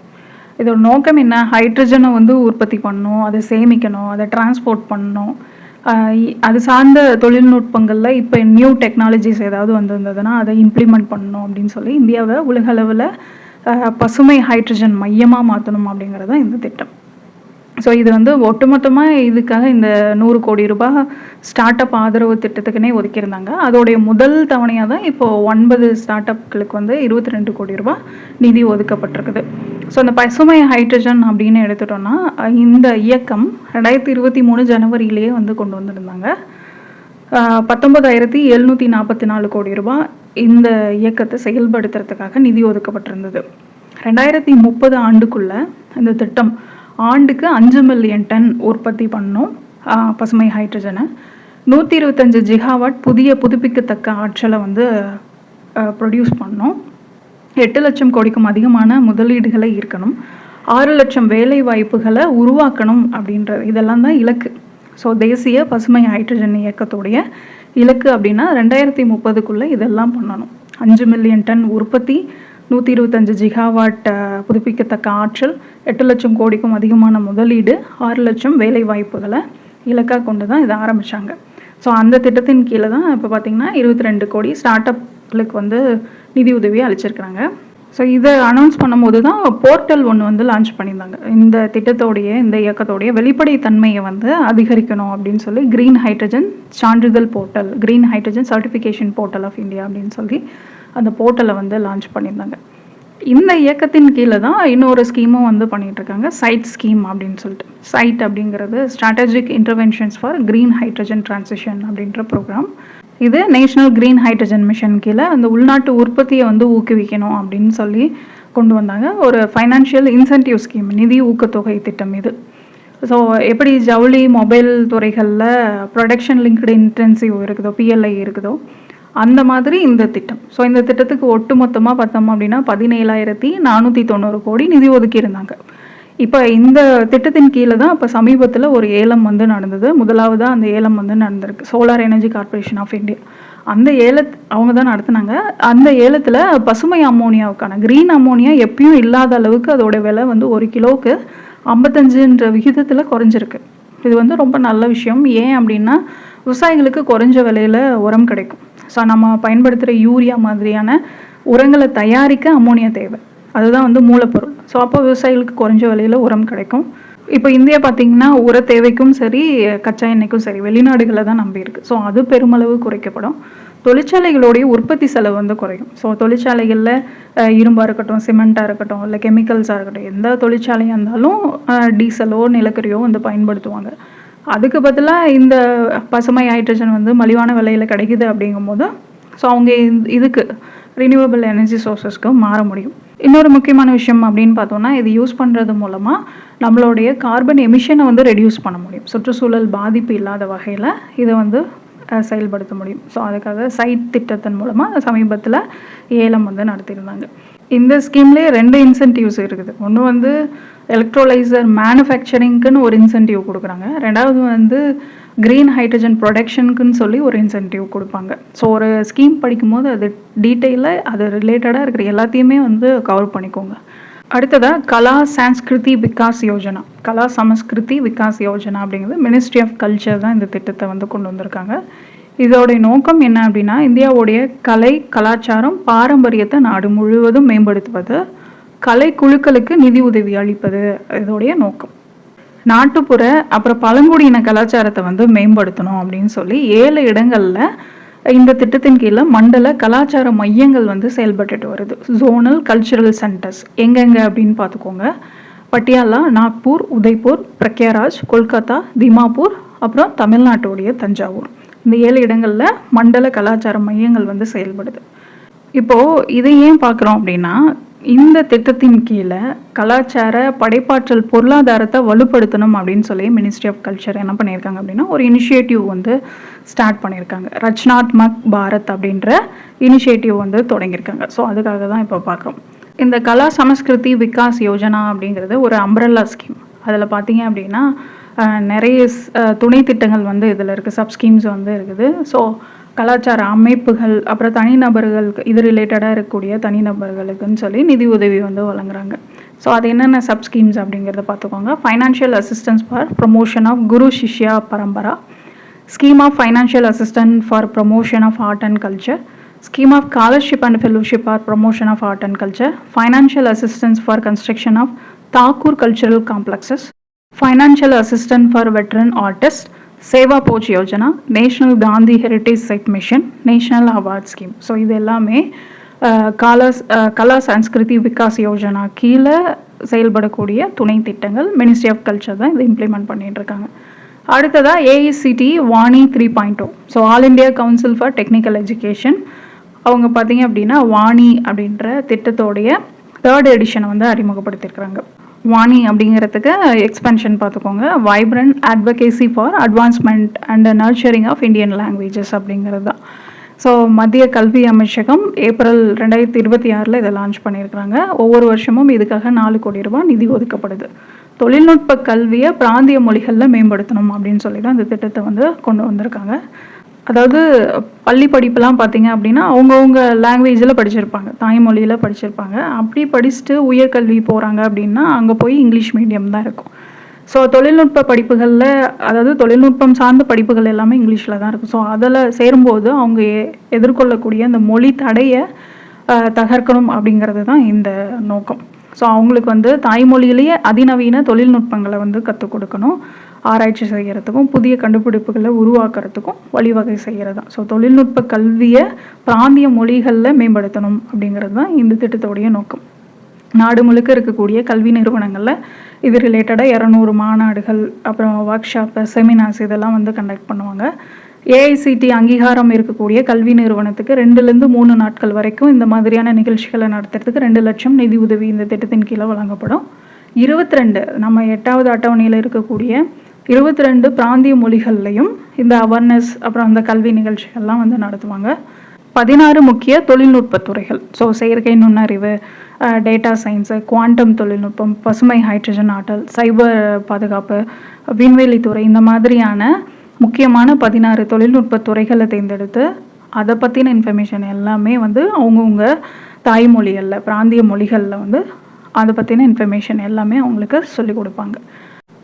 இதோட நோக்கம் என்ன? ஹைட்ரஜனை உற்பத்தி பண்ணணும், அதை சேமிக்கணும், அதை டிரான்ஸ்போர்ட் பண்ணணும். அது சார்ந்த தொழில்நுட்பங்களில் இப்போ நியூ டெக்னாலஜிஸ் ஏதாவது வந்திருந்ததுன்னா அதை இம்ப்ளிமெண்ட் பண்ணணும் அப்படின்னு சொல்லி இந்தியாவை உலக அளவில் பசுமை ஹைட்ரஜன் மையமாக மாற்றணும் அப்படிங்கிறது தான் இந்த திட்டம். ஸோ இது ஒட்டுமொத்தமாக இதுக்காக இந்த 100 கோடி ரூபாய் ஸ்டார்ட் அப் ஆதரவு திட்டத்துக்குன்னே ஒதுக்கியிருந்தாங்க. அதோடைய முதல் தவணையாக தான் இப்போது 9 ஸ்டார்ட் அப்களுக்கு 22 கோடி ரூபாய் நிதி ஒதுக்கப்பட்டிருக்குது. ஸோ இந்த பசுமை ஹைட்ரஜன் அப்படின்னு எடுத்துட்டோன்னா இந்த இயக்கம் 2023 ஜனவரியிலேயே கொண்டு வந்திருந்தாங்க. 19,744 கோடி ரூபாய் இந்த இயக்கத்தை செயல்படுத்துறதுக்காக நிதி ஒதுக்கப்பட்டிருந்தது. 2030 ஆண்டுக்குள்ள இந்த திட்டம் ஆண்டுக்கு 5 மில்லியன் டன் உற்பத்தி பண்ணணும் பசுமை ஹைட்ரஜனை. 125 ஜிகாவாட் புதுப்பிக்கத்தக்க ஆற்றலை ப்ரொடியூஸ் பண்ணணும். 8 லட்சம் கோடிக்கும் அதிகமான முதலீடுகளை ஈர்க்கணும். 6 லட்சம் வேலை வாய்ப்புகளை உருவாக்கணும் அப்படின்றது இதெல்லாம் தான் இலக்கு. ஸோ தேசிய பசுமை ஹைட்ரஜன் இயக்கத்துடைய இலக்கு அப்படின்னா 2030க்குள்ளே இதெல்லாம் பண்ணணும். 5 மில்லியன் டன் உற்பத்தி, 125 ஜிகாவாட் புதுப்பிக்கத்தக்க ஆற்றல், 8 லட்சம் கோடிக்கும் அதிகமான முதலீடு, 6 லட்சம் வேலை வாய்ப்புகளை இலக்காக கொண்டு தான் இதை ஆரம்பித்தாங்க. ஸோ அந்த திட்டத்தின் கீழே தான் இப்போ பார்த்திங்கன்னா 22 கோடி ஸ்டார்ட் அப்களுக்கு நிதி உதவியை அளிச்சிருக்கிறாங்க. ஸோ இதை அனௌன்ஸ் பண்ணும்போது தான் போர்ட்டல் ஒன்று லான்ச் பண்ணியிருந்தாங்க. இந்த திட்டத்தோடைய இந்த இயக்கத்தோடைய வெளிப்படைத்தன்மையை அதிகரிக்கணும் அப்படின்னு சொல்லி க்ரீன் ஹைட்ரஜன் சான்றிதழ் portal, green hydrogen certification portal of India அப்படின்னு சொல்லி அந்த போர்ட்டலை லான்ச் பண்ணியிருந்தாங்க. இந்த இயக்கத்தின் கீழே தான் இன்னொரு ஸ்கீமும் பண்ணிகிட்ருக்காங்க, சைட் ஸ்கீம் அப்படின்னு சொல்லிட்டு. சைட் அப்படிங்கிறது strategic interventions for green hydrogen transition அப்படின்ற ப்ரோக்ராம். இது நேஷனல் க்ரீன் ஹைட்ரஜன் மிஷன் கீழே அந்த உள்நாட்டு உற்பத்தியை ஊக்குவிக்கணும் அப்படின்னு சொல்லி கொண்டு வந்தாங்க. ஒரு ஃபைனான்ஷியல் இன்சென்டிவ் ஸ்கீம், நிதி ஊக்கத்தொகை திட்டம் இது. ஸோ எப்படி ஜவுளி மொபைல் துறைகளில் ப்ரொடக்ஷன் லிங்க்டு இன்டென்சிவ் இருக்குதோ, PLI இருக்குதோ, அந்த மாதிரி இந்த திட்டம். ஸோ இந்த திட்டத்துக்கு ஒட்டு மொத்தமாக பார்த்தோம் அப்படின்னா 17,490 கோடி நிதி ஒதுக்கியிருந்தாங்க. இப்போ இந்த திட்டத்தின் கீழே தான் இப்போ சமீபத்தில் ஒரு ஏலம் நடந்தது. முதலாவதாக அந்த ஏலம் நடந்திருக்கு. Solar energy corporation of India அந்த அவங்க தான் நடத்துனாங்க. அந்த ஏலத்தில் பசுமை அம்மோனியாவுக்கான க்ரீன் அம்மோனியா எப்பயும் இல்லாத அளவுக்கு அதோட விலை 1 கிலோவுக்கு 55 விகிதத்தில் குறைஞ்சிருக்கு. இது ரொம்ப நல்ல விஷயம். ஏன் அப்படின்னா விவசாயிகளுக்கு குறைஞ்ச விலையில் உரம் கிடைக்கும். ஸோ நம்ம பயன்படுத்துகிற யூரியா மாதிரியான உரங்களை தயாரிக்க அம்மோனியா தேவை. அதுதான் மூலப்பொருள். ஸோ அப்போ விவசாயிகளுக்கு குறைஞ்ச விலையில் உரம் கிடைக்கும். இப்போ இந்தியா பார்த்திங்கன்னா உர தேவைக்கும் சரி, கச்சா எண்ணெய்க்கும் சரி வெளிநாடுகளை தான் நம்பி இருக்குது. ஸோ அது பெருமளவு குறைக்கப்படும். தொழிற்சாலைகளுடைய உற்பத்தி செலவு குறையும். ஸோ தொழிற்சாலைகளில் இரும்பாக இருக்கட்டும், சிமெண்ட்டாக இருக்கட்டும், இல்லை கெமிக்கல்ஸாக இருக்கட்டும், எந்த தொழிற்சாலையாக இருந்தாலும் டீசலோ நிலக்கரியோ பயன்படுத்துவாங்க. அதுக்கு பதிலாக இந்த பசுமை ஹைட்ரஜன் மலிவான விலையில் கிடைக்குது அப்படிங்கும்போது ஸோ அவங்க இதுக்கு ரினியூவபிள் எனர்ஜி சோர்ஸஸ்க்கு மாற முடியும். இன்னொரு முக்கியமான விஷயம் அப்படின்னு பார்த்தோன்னா, இது யூஸ் பண்ணுறது மூலமாக நம்மளுடைய கார்பன் எமிஷனை ரெடியூஸ் பண்ண முடியும். சுற்றுச்சூழல் பாதிப்பு இல்லாத வகையில் இதை செயல்படுத்த முடியும். ஸோ அதுக்காக சைட் திட்டத்தின் மூலமாக சமீபத்தில் ஏலம் நடத்தியிருந்தாங்க. இந்த ஸ்கீம்லேயே 2 இன்சென்டிவ்ஸ் இருக்குது. ஒன்று எலக்ட்ரோலைசர் மேனுஃபேக்சரிங்க்குன்னு ஒரு இன்சென்டிவ் கொடுக்குறாங்க. ரெண்டாவது க்ரீன் ஹைட்ரஜன் ப்ரொடக்ஷனுக்குன்னு சொல்லி ஒரு இன்சென்டிவ் கொடுப்பாங்க. ஸோ ஒரு ஸ்கீம் படிக்கும்போது அது டீட்டெயிலாக அது ரிலேட்டடாக இருக்கிற எல்லாத்தையுமே கவர் பண்ணிக்கோங்க. அடுத்ததாக கலா சான்ஸ்கிருதி விகாஸ் யோஜனா, கலா சமஸ்கிருதி விகாஸ் யோஜனா அப்படிங்கிறது மினிஸ்ட்ரி ஆஃப் கல்ச்சர் தான் இந்த திட்டத்தை கொண்டு வந்திருக்காங்க. இதோடைய நோக்கம் என்ன அப்படின்னா, இந்தியாவுடைய கலை கலாச்சாரம் பாரம்பரியத்தை நாடு முழுவதும் மேம்படுத்துவது, கலை குழுக்களுக்கு நிதி உதவி அளிப்பது இதோடைய நோக்கம். நாட்டுப்புற அப்புறம் பழங்குடியின கலாச்சாரத்தை மேம்படுத்தணும் அப்படின்னு சொல்லி 7 இடங்களில் இந்த திட்டத்தின் கீழே மண்டல கலாச்சார மையங்கள் செயல்பட்டுட்டு வருது. ஜோனல் கல்ச்சுரல் சென்டர்ஸ் எங்கெங்கே அப்படின்னு பார்த்துக்கோங்க. பட்டியாலா, நாக்பூர், உதய்பூர், பிரக்யாராஜ், கொல்கத்தா, திமாப்பூர், அப்புறம் தமிழ்நாட்டுடைய தஞ்சாவூர். இந்த 7 இடங்களில் மண்டல கலாச்சார மையங்கள் வந்து செயல்படுது. இப்போது இதை ஏன் பார்க்குறோம் அப்படின்னா, இந்த திட்டத்தின் கீழே கலாச்சார படைப்பாற்றல் பொருளாதாரத்தை வலுப்படுத்தணும் அப்படின்னு சொல்லி மினிஸ்ட்ரி ஆஃப் கல்ச்சர் என்ன பண்ணியிருக்காங்க அப்படின்னா, ஒரு இனிஷியேட்டிவ் வந்து ஸ்டார்ட் பண்ணியிருக்காங்க. ரச்சனாத்மக் பாரத் அப்படின்ற இனிஷியேட்டிவ் வந்து தொடங்கியிருக்காங்க. ஸோ அதுக்காக தான் இப்போ பார்க்குறோம். இந்த கலா சமஸ்கிருதி விகாஸ் யோஜனா அப்படிங்கிறது ஒரு அம்ப்ரெல்லா ஸ்கீம். அதில் பார்த்தீங்க அப்படின்னா நிறைய துணை திட்டங்கள் வந்து இதில் இருக்குது, சப்ஸ்கீம்ஸ் வந்து இருக்குது. ஸோ கலாச்சார அமைப்புகள், அப்புறம் தனிநபர்களுக்கு, இது ரிலேட்டடாக இருக்கக்கூடிய தனிநபர்களுக்குன்னு சொல்லி நிதி உதவி வந்து வழங்குறாங்க. ஸோ அது என்னென்ன சப்ஸ்கீம்ஸ் அப்படிங்கிறத பார்த்துக்கோங்க. Financial assistance for promotion of Guru Shishya Parampara, scheme of financial assistant for promotion of art and culture, scheme of scholarship and fellowship for promotion of art and culture, financial assistance for construction of Tagore cultural complexes, financial assistant for veteran artist, Seva Bhoj Yojana, national Gandhi heritage site mission, national award scheme. So இது எல்லாமே கலா சன்ஸ்கிருதி விகாஸ் யோஜனா கீழே செயல்படக்கூடிய துணை திட்டங்கள். Ministry of culture தான் இதை implement பண்ணிட்டு இருக்காங்க. அடுத்ததாக AICTE Vani 3.0. So all India council for technical education, அவங்க பார்த்தீங்க அப்படின்னா வாணி அப்படின்ற திட்டத்தோடைய 3rd எடிஷனை வந்து அறிமுகப்படுத்தியிருக்கிறாங்க. வாணி அப்படிங்கிறதுக்கு எக்ஸ்பென்ஷன் பார்த்துக்கோங்க. Vibrant advocacy for advancement and nurturing of Indian languages அப்படிங்கிறது தான். ஸோ மத்திய கல்வி அமைச்சகம் ஏப்ரல் 2026 இதை லான்ச் பண்ணியிருக்கிறாங்க. ஒவ்வொரு வருஷமும் இதுக்காக 4 கோடி ரூபாய் நிதி ஒதுக்கப்படுது. தொழில்நுட்ப கல்வியை பிராந்திய மொழிகளில் மேம்படுத்தணும் அப்படின்னு சொல்லி தான் இந்த திட்டத்தை வந்து கொண்டு வந்திருக்காங்க. அதாவது பள்ளி படிப்புலாம் பார்த்தீங்க அப்படின்னா அவங்கவுங்க லாங்குவேஜில் படிச்சிருப்பாங்க, தாய்மொழியில் படிச்சிருப்பாங்க. அப்படி படிச்சுட்டு உயர்கல்வி போகிறாங்க அப்படின்னா அங்கே போய் இங்கிலீஷ் மீடியம் தான் இருக்கும். ஸோ தொழில்நுட்ப படிப்புகளில், அதாவது தொழில்நுட்பம் சார்ந்த படிப்புகள் எல்லாமே இங்கிலீஷில் தான் இருக்கும். ஸோ அதில் சேரும்போது அவங்க எதிர்கொள்ளக்கூடிய அந்த மொழி தடையை தகர்க்கணும் அப்படிங்கிறது தான் இந்த நோக்கம். ஸோ அவங்களுக்கு வந்து தாய்மொழியிலேயே அதிநவீன தொழில்நுட்பங்களை வந்து கற்றுக் கொடுக்கணும், ஆராய்ச்சி செய்கிறதுக்கும் புதிய கண்டுபிடிப்புகளை உருவாக்குறதுக்கும் வழிவகை செய்கிறது தான். ஸோ தொழில்நுட்ப கல்வியை பிராந்திய மொழிகளில் மேம்படுத்தணும் அப்படிங்கிறது தான் இந்த திட்டத்தோடைய நோக்கம். நாடு முழுக்க இருக்கக்கூடிய கல்வி நிறுவனங்களில் இது ரிலேட்டடாக 200 மாநாடுகள், அப்புறம் ஒர்க் ஷாப்பு, செமினார்ஸ் இதெல்லாம் வந்து கண்டக்ட் பண்ணுவாங்க. ஏஐசிடி அங்கீகாரம் இருக்கக்கூடிய கல்வி நிறுவனத்துக்கு 2லேருந்து 3 நாட்கள் வரைக்கும் இந்த மாதிரியான நிகழ்ச்சிகளை நடத்துறதுக்கு 2 லட்சம் நிதி உதவி இந்த திட்டத்தின் கீழே வழங்கப்படும். 22 நம்ம 8வது அட்டவணையில் இருக்கக்கூடிய 22 பிராந்திய மொழிகள்லையும் இந்த அவேர்னஸ், அப்புறம் அந்த கல்வி நிகழ்ச்சிகள்லாம் வந்து நடத்துவாங்க. 16 முக்கிய தொழில்நுட்ப துறைகள், ஸோ செயற்கை நுண்ணறிவு, டேட்டா சயின்ஸு, குவாண்டம் தொழில்நுட்பம், பசுமை ஹைட்ரஜன் ஆற்றல், சைபர் பாதுகாப்பு, விண்வெளித்துறை, இந்த மாதிரியான முக்கியமான 16 தொழில்நுட்ப துறைகளை தேர்ந்தெடுத்து அதை பற்றின இன்ஃபர்மேஷன் எல்லாமே வந்து அவங்கவுங்க தாய்மொழிகளில், பிராந்திய மொழிகளில் வந்து அதை பற்றின இன்ஃபர்மேஷன் எல்லாமே அவங்களுக்கு சொல்லிக் கொடுப்பாங்க.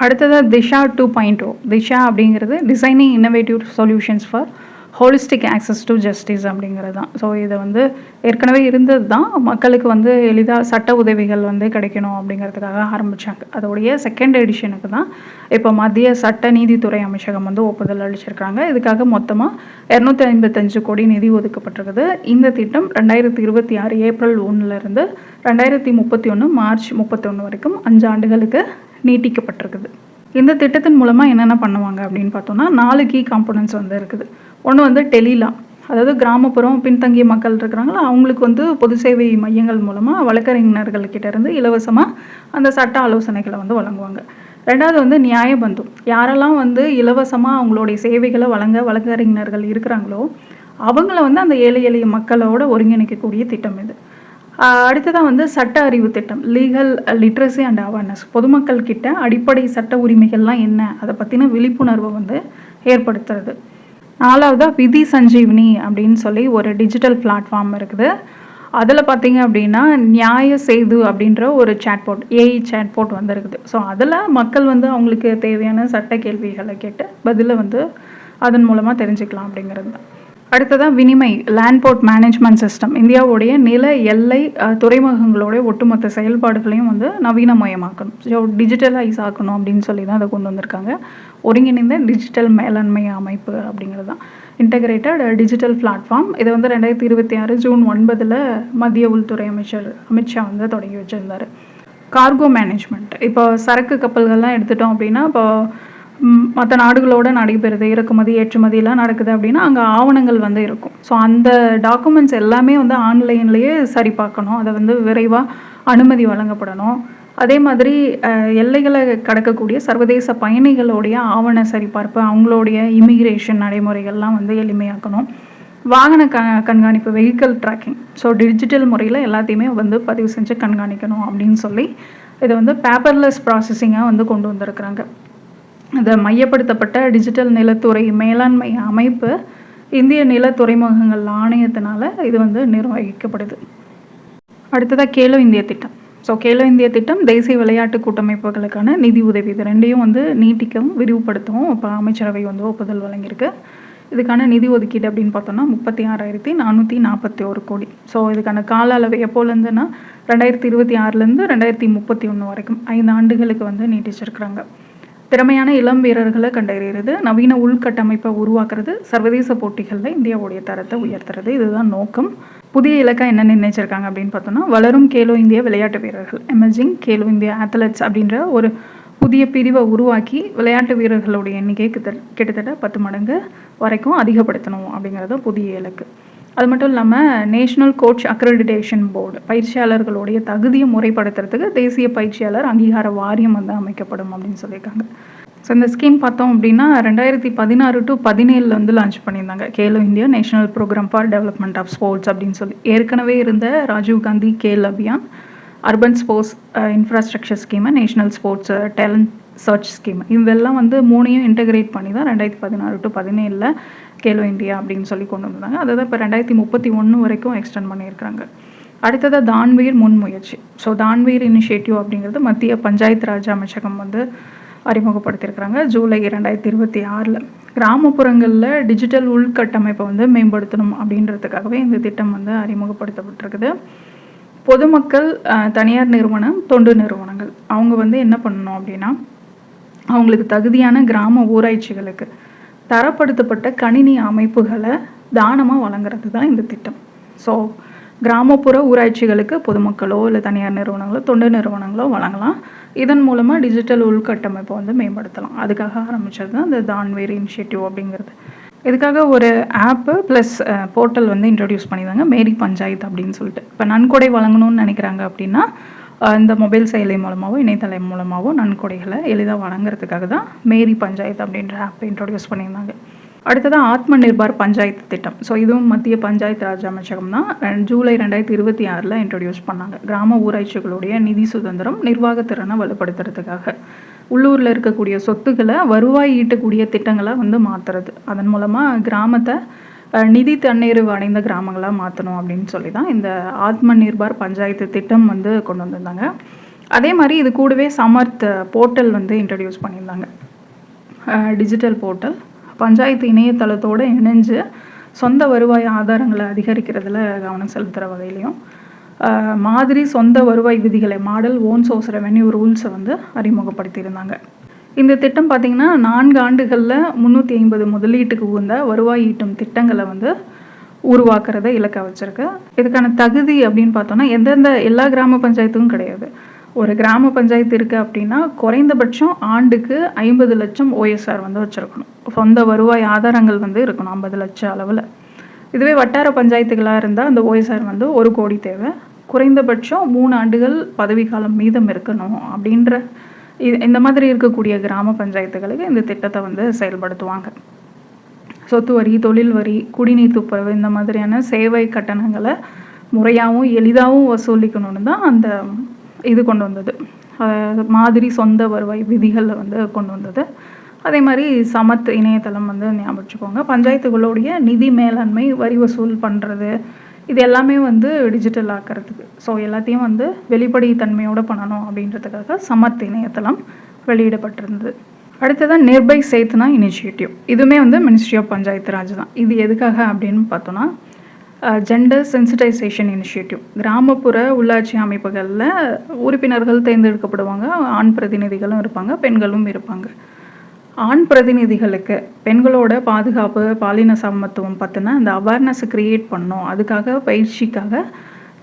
அடுத்ததாக திஷா 2.0. திஷா அப்படிங்கிறது designing innovative solutions for holistic access to justice அப்படிங்கிறது தான். ஸோ இதை வந்து ஏற்கனவே இருந்தது தான், மக்களுக்கு வந்து எளிதாக சட்ட உதவிகள் வந்து கிடைக்கணும் அப்படிங்கிறதுக்காக ஆரம்பித்தாங்க. அதோடைய 2nd எடிஷனுக்கு தான் இப்போ மத்திய சட்ட நீதித்துறை அமைச்சகம் வந்து ஒப்புதல் அளிச்சிருக்காங்க. இதுக்காக மொத்தமாக 255 கோடி நிதி ஒதுக்கப்பட்டிருக்குது. இந்த திட்டம் 2026 ஏப்ரல் 1லேருந்து 2031 மார்ச் 31 வரைக்கும் 5 ஆண்டுகளுக்கு நீட்டிக்கப்பட்டிருக்குது. இந்த திட்டத்தின் மூலமாக என்னென்ன பண்ணுவாங்க அப்படின்னு பார்த்தோம்னா 4 கீ காம்போனன்ட்ஸ் வந்து இருக்குது. ஒன்று வந்து டெலிலா, அதாவது கிராமப்புறம் பின்தங்கிய மக்கள் இருக்கிறாங்களா அவங்களுக்கு வந்து பொது சேவை மையங்கள் மூலமாக வழக்கறிஞர்கள்கிட்ட இருந்து இலவசமாக அந்த சட்ட ஆலோசனைகளை வந்து வழங்குவாங்க. 2வது வந்து நியாயபந்து, யாரெல்லாம் வந்து இலவசமாக அவங்களுடைய சேவைகளை வழங்க வழக்கறிஞர்கள் இருக்கிறாங்களோ அவங்கள வந்து அந்த ஏழை எளிய மக்களோட ஒருங்கிணைக்கக்கூடிய திட்டம் இது. அடுத்ததாக வந்து சட்ட அறிவு திட்டம், லீகல் லிட்ரஸி அண்ட் அவேர்னஸ், பொதுமக்கள் கிட்ட அடிப்படை சட்ட உரிமைகள்லாம் என்ன அதை பற்றின விழிப்புணர்வை வந்து ஏற்படுத்துறது. 4வதாக விதி சஞ்சீவினி அப்படின்னு சொல்லி ஒரு டிஜிட்டல் பிளாட்ஃபார்ம் இருக்குது. அதில் பார்த்தீங்க அப்படின்னா நியாய சேது அப்படின்ற ஒரு சேட்போட், ஏஐ சேட்போட் வந்து இருக்குது. ஸோ அதில் மக்கள் வந்து அவங்களுக்கு தேவையான சட்ட கேள்விகளை கேட்டு பதிலை வந்து அதன் மூலமாக தெரிஞ்சுக்கலாம் அப்படிங்கிறது தான். அடுத்ததாக வினிமை, லேண்ட்போர்ட் மேனேஜ்மெண்ட் சிஸ்டம், இந்தியாவுடைய நில எல்லை துறைமுகங்களுடைய ஒட்டுமொத்த செயல்பாடுகளையும் வந்து நவீனமயமாக்கணும், ஸோ டிஜிட்டலைஸ் ஆக்கணும் அப்படின்னு சொல்லி தான் அதை கொண்டு வந்திருக்காங்க. ஒருங்கிணைந்த டிஜிட்டல் மேலாண்மை அமைப்பு அப்படிங்கிறது தான், இன்டகிரேட்டட் டிஜிட்டல் பிளாட்ஃபார்ம். இதை வந்து 2026 ஜூன் 9 மத்திய உள்துறை அமைச்சர் அமித்ஷா வந்து தொடங்கி வச்சுருந்தார். கார்கோ மேனேஜ்மெண்ட், இப்போ சரக்கு கப்பல்கள்லாம் எடுத்துட்டோம் அப்படின்னா இப்போ மற்ற நாடுகளோட நடைபெறுது, இறக்குமதி ஏற்றுமதியெல்லாம் நடக்குது அப்படின்னா அங்கே ஆவணங்கள் வந்து இருக்கும். ஸோ அந்த டாக்குமெண்ட்ஸ் எல்லாமே வந்து ஆன்லைன்லேயே சரி பார்க்கணும். அதை வந்து விரைவாக அனுமதி வழங்கப்படணும். அதே மாதிரி எல்லைகளை கடக்கக்கூடிய சர்வதேச பயணிகளுடைய ஆவண சரிபார்ப்பு, அவங்களுடைய இமிக்ரேஷன் நடைமுறைகள்லாம் வந்து எளிமையாக்கணும். வாகன கண்காணிப்பு, வெஹிக்கிள் ட்ராக்கிங், ஸோ டிஜிட்டல் முறையில் எல்லாத்தையுமே வந்து பதிவு செஞ்சு கண்காணிக்கணும் அப்படின்னு சொல்லி இதை வந்து பேப்பர்லெஸ் ப்ராசஸிங்காக வந்து கொண்டு வந்திருக்கிறாங்க. இந்த மையப்படுத்தப்பட்ட டிஜிட்டல் நிலத்துறை மேலாண்மை அமைப்பு இந்திய நில துறைமுகங்கள் ஆணையத்தினால இது வந்து நிர்வகிக்கப்படுது. அடுத்ததாக கேலோ இந்தியா திட்டம். ஸோ கேலோ இந்தியா திட்டம் தேசிய விளையாட்டு கூட்டமைப்புகளுக்கான நிதி உதவி, இது ரெண்டையும் வந்து நீட்டிக்கவும் விரிவுபடுத்தவும் இப்போ அமைச்சரவை வந்து ஒப்புதல் வழங்கியிருக்கு. இதுக்கான நிதி ஒதுக்கீடு அப்படின்னு பார்த்தோம்னா 36,441 கோடி. ஸோ இதுக்கான கால அளவு எப்போலேருந்துன்னா 2026 2031 வரைக்கும் 5 ஆண்டுகளுக்கு வந்து நீட்டிச்சிருக்கிறாங்க. திறமையான இளம் வீரர்களை கண்டறிகிறது, நவீன உள்கட்டமைப்பை உருவாக்குறது, சர்வதேச போட்டிகளில் இந்தியாவுடைய தரத்தை உயர்த்துறது, இதுதான் நோக்கம். புதிய இலக்காக என்ன நிர்ணயிச்சிருக்காங்க அப்படின்னு பார்த்தோம்னா, வளரும் கேலோ இந்தியா விளையாட்டு வீரர்கள், எமர்ஜிங் கேலோ இந்தியா அத்லெட்ஸ் அப்படின்ற ஒரு புதிய பிரிவை உருவாக்கி விளையாட்டு வீரர்களுடைய எண்ணிக்கை கிட்டத்தட்ட 10 மடங்கு வரைக்கும் அதிகப்படுத்தணும் அப்படிங்கிறது புதிய இலக்கு. அது மட்டும் இல்லாமல் நேஷ்னல் கோச் அக்ரெடிடேஷன் போர்டு, பயிற்சியாளர்களுடைய தகுதியை முறைப்படுத்துறதுக்கு தேசிய பயிற்சியாளர் அங்கீகார வாரியம் வந்து அமைக்கப்படும் அப்படின்னு சொல்லியிருக்காங்க. ஸோ இந்த ஸ்கீம் பார்த்தோம் அப்படின்னா 2016 to 2017 வந்து லான்ச் பண்ணியிருந்தாங்க. Khelo India national programme for development of sports அப்படின்னு சொல்லி. ஏற்கனவே இருந்த Rajiv Gandhi Khel Abhiyan, urban sports infrastructure scheme, national sports talent search scheme, இதெல்லாம் வந்து 3ஐயும் இன்டகிரேட் பண்ணி தான் 2016 to 2017 கேலோ இந்தியா அப்படின்னு சொல்லி கொண்டு வந்தாங்க. அதை தான் இப்போ 2031 வரைக்கும் எக்ஸ்டெண்ட் பண்ணியிருக்கிறாங்க. அடுத்ததாக தான்வீர் முன்முயற்சி. ஸோ தான்வீர் இனிஷியேட்டிவ் அப்படிங்கிறது மத்திய பஞ்சாயத்து ராஜ் அமைச்சகம் வந்து அறிமுகப்படுத்தியிருக்கிறாங்க ஜூலை 2026. கிராமப்புறங்களில் டிஜிட்டல் உள்கட்டமைப்பை வந்து மேம்படுத்தணும் அப்படின்றதுக்காகவே இந்த திட்டம் வந்து அறிமுகப்படுத்தப்பட்டிருக்குது. பொதுமக்கள், தனியார் நிறுவனம், தொண்டு நிறுவனங்கள் அவங்க வந்து என்ன பண்ணணும் அப்படின்னா, அவங்களுக்கு தகுதியான கிராம ஊராட்சிகளுக்கு தரப்படுத்தப்பட்ட கணினி அமைப்புகளை தானமாக வழங்குறது தான் இந்த திட்டம். ஸோ கிராமப்புற ஊராட்சிகளுக்கு பொதுமக்களோ இல்லை தனியார் நிறுவனங்களோ தொண்டு நிறுவனங்களோ வழங்கலாம். இதன் மூலமாக டிஜிட்டல் உள்கட்டமைப்பை வந்து மேம்படுத்தலாம். அதுக்காக ஆரம்பித்தது தான் இந்த தான்வீர் இனிஷியேட்டிவ் அப்படிங்கிறது. இதுக்காக ஒரு ஆப்பு ப்ளஸ் போர்ட்டல் வந்து இன்ட்ரடியூஸ் பண்ணியிருந்தாங்க, மேரி பஞ்சாயத்து அப்படின்னு சொல்லிட்டு. இப்போ நன்கொடை வழங்கணும்னு நினைக்கிறாங்க அப்படின்னா இந்த மொபைல் செயலி மூலமாகவோ இணையதளம் மூலமாகவோ நன்கொடைகளை எளிதாக வழங்குறதுக்காக தான் மேரி பஞ்சாயத்து அப்படின்ற ஆப்பை இன்ட்ரடியூஸ் பண்ணியிருந்தாங்க. அடுத்ததாக ஆத்ம நிர்பார் பஞ்சாயத்து திட்டம். ஸோ இதுவும் மத்திய பஞ்சாயத்து ராஜ் அமைச்சகம் தான் ஜூலை 2026 இன்ட்ரடியூஸ் பண்ணாங்க. கிராம ஊராட்சிகளுடைய நிதி சுதந்திரம், நிர்வாகத்திறனை வலுப்படுத்துறதுக்காக உள்ளூரில் இருக்கக்கூடிய சொத்துக்களை வருவாய் ஈட்டக்கூடிய திட்டங்களை வந்து மாற்றுறது. அதன் மூலமாக கிராமத்தை நிதி தன்னிறைவு அடைந்த கிராமங்களாக மாற்றணும் அப்படின்னு சொல்லி தான் இந்த ஆத்ம நிர்பார் பஞ்சாயத்து திட்டம் வந்து கொண்டு வந்திருந்தாங்க. அதே மாதிரி இது கூடவே சமர்த் போர்ட்டல் வந்து இன்ட்ரடியூஸ் பண்ணியிருந்தாங்க. டிஜிட்டல் போர்ட்டல் பஞ்சாயத்து இணையதளத்தோடு இணைஞ்சு சொந்த வருவாய் ஆதாரங்களை அதிகரிக்கிறதுல கவனம் செலுத்துகிற வகையிலையும் மாதிரி சொந்த வருவாய் விதிகளை, மாடல் ஓன் சோர்ஸ் ரெவென்யூ ரூல்ஸை வந்து அறிமுகப்படுத்தியிருந்தாங்க. இந்த திட்டம் பார்த்திங்கன்னா 4 ஆண்டுகளில் 350 முதலீட்டுக்கு உகந்த வருவாய் ஈட்டும் திட்டங்களை வந்து உருவாக்குறத இலக்காக வச்சுருக்கு. இதுக்கான தகுதி அப்படின்னு பார்த்தோன்னா எல்லா கிராம பஞ்சாயத்துக்கும் கிடையாது. ஒரு கிராம பஞ்சாயத்து இருக்குது அப்படின்னா குறைந்தபட்சம் ஆண்டுக்கு 50 லட்சம் OSR வந்து வச்சுருக்கணும். சொந்த வருவாய் ஆதாரங்கள் வந்து இருக்கணும் 50 லட்சம் அளவில். இதுவே வட்டார பஞ்சாயத்துகளாக இருந்தால் அந்த OSR வந்து 1 கோடி தேவை. குறைந்தபட்சம் 3 ஆண்டுகள் பதவிக்காலம் மீதம் இருக்கணும் அப்படின்ற இந்த மாதிரி இருக்கக்கூடிய கிராம பஞ்சாயத்துகளுக்கு இந்த திட்டத்தை வந்து செயல்படுத்துவாங்க. சொத்து வரி, தொழில் வரி, குடிநீர் துப்புரவு இந்த மாதிரியான சேவை கட்டணங்களை முறையாகவும் எளிதாகவும் வசூலிக்கணும்னு தான் அந்த இது கொண்டு வந்தது. மாதிரி சொந்த வருவாய் விதிகளில் வந்து கொண்டு வந்தது. அதே மாதிரி சமத் இணையதளம் வந்து ஞாபகம் வச்சுக்கோங்க. பஞ்சாயத்துகளுடைய நிதி மேலாண்மை, வரி வசூல் பண்ணுறது, இது எல்லாமே வந்து டிஜிட்டல் ஆக்கிறதுக்கு. ஸோ எல்லாத்தையும் வந்து வெளிப்படைத்தன்மையோடு பண்ணணும் அப்படின்றதுக்காக சமர்த் இணையதளம் வெளியிடப்பட்டிருந்தது. அடுத்ததான் நிர்பை சேத்னா இனிஷியேட்டிவ். இதுவுமே வந்து மினிஸ்ட்ரி ஆஃப் பஞ்சாயத்து ராஜ் தான். இது எதுக்காக அப்படின்னு பார்த்தோன்னா ஜெண்டர் சென்சிட்டைசேஷன் இனிஷியேட்டிவ். கிராமப்புற உள்ளாட்சி அமைப்புகளில் உறுப்பினர்கள் தேர்ந்தெடுக்கப்படுவாங்க. ஆண் பிரதிநிதிகளும் இருப்பாங்க, பெண்களும் இருப்பாங்க. ஆண் பிரதிநிதிகளுக்கு பெண்களோட பாதுகாப்பு, பாலின சமத்துவம் பற்றின அந்த அவேர்னஸ் க்ரியேட் பண்ணோம். அதுக்காக பயிற்சிக்காக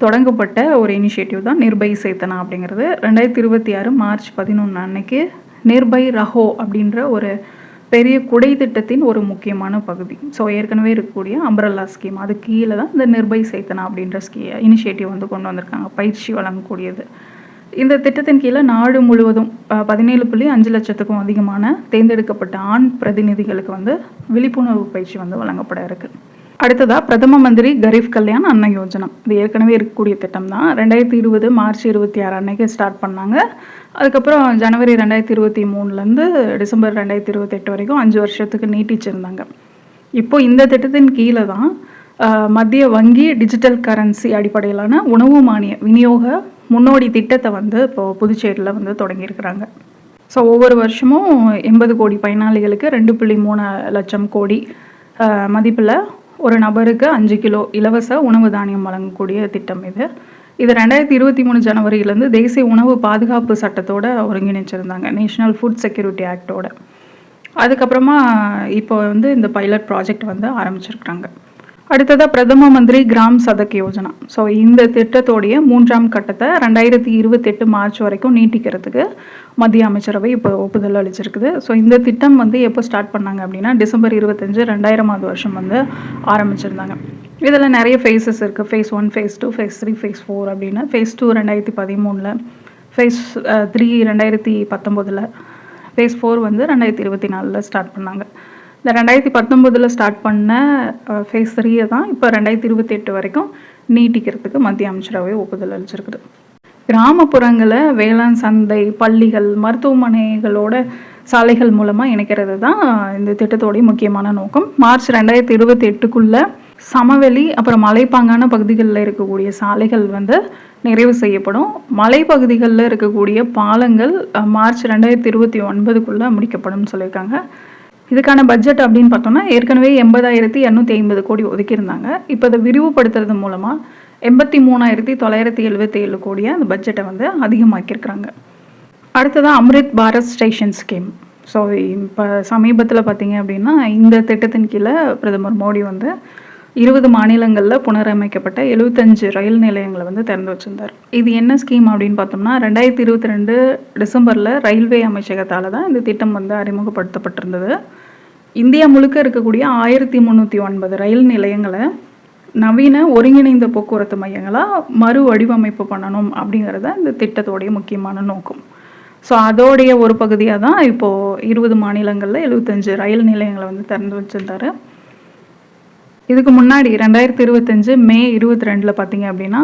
தொடங்கப்பட்ட ஒரு இனிஷியேட்டிவ் தான் நிர்பை சேத்தனா அப்படிங்கிறது. 2026 மார்ச் 11 அன்னைக்கு நிர்பய் ரஹோ அப்படின்ற ஒரு பெரிய குடை திட்டத்தின் ஒரு முக்கியமான பகுதி. ஸோ ஏற்கனவே இருக்கக்கூடிய அம்ப்ரெல்லா ஸ்கீம் அது கீழே தான் இந்த நிர்பய் சேத்தனா அப்படின்ற இனிஷியேட்டிவ் வந்து கொண்டு வந்திருக்காங்க, பயிற்சி வழங்கக்கூடியது. இந்த திட்டத்தின் கீழே நாடு முழுவதும் 17.5 லட்சத்துக்கும் அதிகமான தேர்ந்தெடுக்கப்பட்ட ஆண் பிரதிநிதிகளுக்கு வந்து விழிப்புணர்வு பயிற்சி வந்து வழங்கப்பட இருக்கு. அடுத்ததாக பிரதம மந்திரி கரீப் கல்யாண் அன்ன யோஜனா. இது ஏற்கனவே இருக்கக்கூடிய திட்டம் தான். 2020 மார்ச் 26 அன்னைக்கு ஸ்டார்ட் பண்ணாங்க. அதுக்கப்புறம் ஜனவரி 2023லேருந்து டிசம்பர் 2028 வரைக்கும் 5 வருஷத்துக்கு நீட்டிச்சிருந்தாங்க. இப்போ இந்த திட்டத்தின் கீழே தான் மத்திய வங்கி டிஜிட்டல் கரன்சி அடிப்படையிலான உணவு மானிய விநியோக முன்னோடி திட்டத்தை வந்து இப்போது புதுச்சேரியில் வந்து தொடங்கியிருக்கிறாங்க. ஸோ ஒவ்வொரு வருஷமும் 80 கோடி பயனாளிகளுக்கு 2.3 லட்சம் கோடி மதிப்பில் ஒரு நபருக்கு 5 கிலோ இலவச உணவு தானியம் வழங்கக்கூடிய திட்டம் இது. இது 2023 ஜனவரியிலேருந்து தேசிய உணவு பாதுகாப்பு சட்டத்தோடு ஒருங்கிணைச்சிருந்தாங்க, நேஷனல் ஃபுட் செக்யூரிட்டி ஆக்டோட. அதுக்கப்புறமா இப்போ வந்து இந்த பைலட் ப்ராஜெக்ட் வந்து ஆரம்பிச்சிருக்கிறாங்க. அடுத்ததாக பிரதம மந்திரி கிராம் சதக் யோஜனா. ஸோ இந்த திட்டத்தோடைய 3ஆம் கட்டத்தை 2028 மார்ச் வரைக்கும் நீட்டிக்கிறதுக்கு மத்திய அமைச்சரவை இப்போ ஒப்புதல் அளிச்சிருக்குது. ஸோ இந்த திட்டம் வந்து எப்போ ஸ்டார்ட் பண்ணாங்க அப்படின்னா டிசம்பர் 25, 2000ஆவது வருஷம் வந்து ஆரம்பிச்சிருந்தாங்க. இதில் நிறைய ஃபேஸஸ் இருக்குது. ஃபேஸ் 1, ஃபேஸ் 2, ஃபேஸ் 3, ஃபேஸ் 4 அப்படின்னு. ஃபேஸ் 2 2013, ஃபேஸ் 3 2019, ஃபேஸ் 4 வந்து 2024 ஸ்டார்ட் பண்ணாங்க. இந்த 2019 ஸ்டார்ட் பண்ண ஃபேஸ் 3 தான் இப்போ 2028 வரைக்கும் நீட்டிக்கிறதுக்கு மத்திய அமைச்சரவை ஒப்புதல் அளிச்சிருக்குது. கிராமப்புறங்களை வேளாண் சந்தை, பள்ளிகள், மருத்துவமனைகளோட சாலைகள் மூலமாக இணைக்கிறது தான் இந்த திட்டத்தோடைய முக்கியமான நோக்கம். மார்ச் 2028க்குள்ளே சமவெளி அப்புறம் மலைப்பாங்கான பகுதிகளில் இருக்கக்கூடிய சாலைகள் வந்து நிறைவு செய்யப்படும். மலைப்பகுதிகளில் இருக்கக்கூடிய பாலங்கள் மார்ச் 2029க்குள்ளே முடிக்கப்படும் சொல்லியிருக்காங்க. இதுக்கான பட்ஜெட் அப்படின்னு பார்த்தோம்னா ஏற்கனவே 80,250 கோடி ஒதுக்கியிருந்தாங்க. இப்போ அதை விரிவுபடுத்துறது மூலமாக 83,977 கோடியை அந்த பட்ஜெட்டை வந்து அதிகமாக்கியிருக்கிறாங்க. அடுத்ததான் Amrit Bharat station scheme. So இப்போ சமீபத்தில் பார்த்தீங்க அப்படின்னா இந்த திட்டத்தின் கீழே பிரதமர் மோடி வந்து 20 மாநிலங்களில் புனரமைக்கப்பட்ட 75 ரயில் நிலையங்களை வந்து திறந்து வச்சுருந்தார். இது என்ன ஸ்கீம் அப்படின்னு பார்த்தோம்னா 2022 டிசம்பரில் ரயில்வே அமைச்சகத்தால் தான் இந்த திட்டம் வந்து அறிமுகப்படுத்தப்பட்டிருந்தது. இந்தியா முழுக்க இருக்கக்கூடிய 1309 ரயில் நிலையங்களை நவீன ஒருங்கிணைந்த போக்குவரத்து மையங்களாக மறு வடிவமைப்பு பண்ணணும் அப்படிங்கிறத இந்த திட்டத்தோடைய முக்கியமான நோக்கம். ஸோ அதோடைய ஒரு பகுதியாக தான் இப்போது 20 மாநிலங்களில் 75 ரயில் நிலையங்களை வந்து திறந்து வச்சுருந்தாரு. இதுக்கு முன்னாடி 2025 மே 22 பார்த்தீங்க அப்படின்னா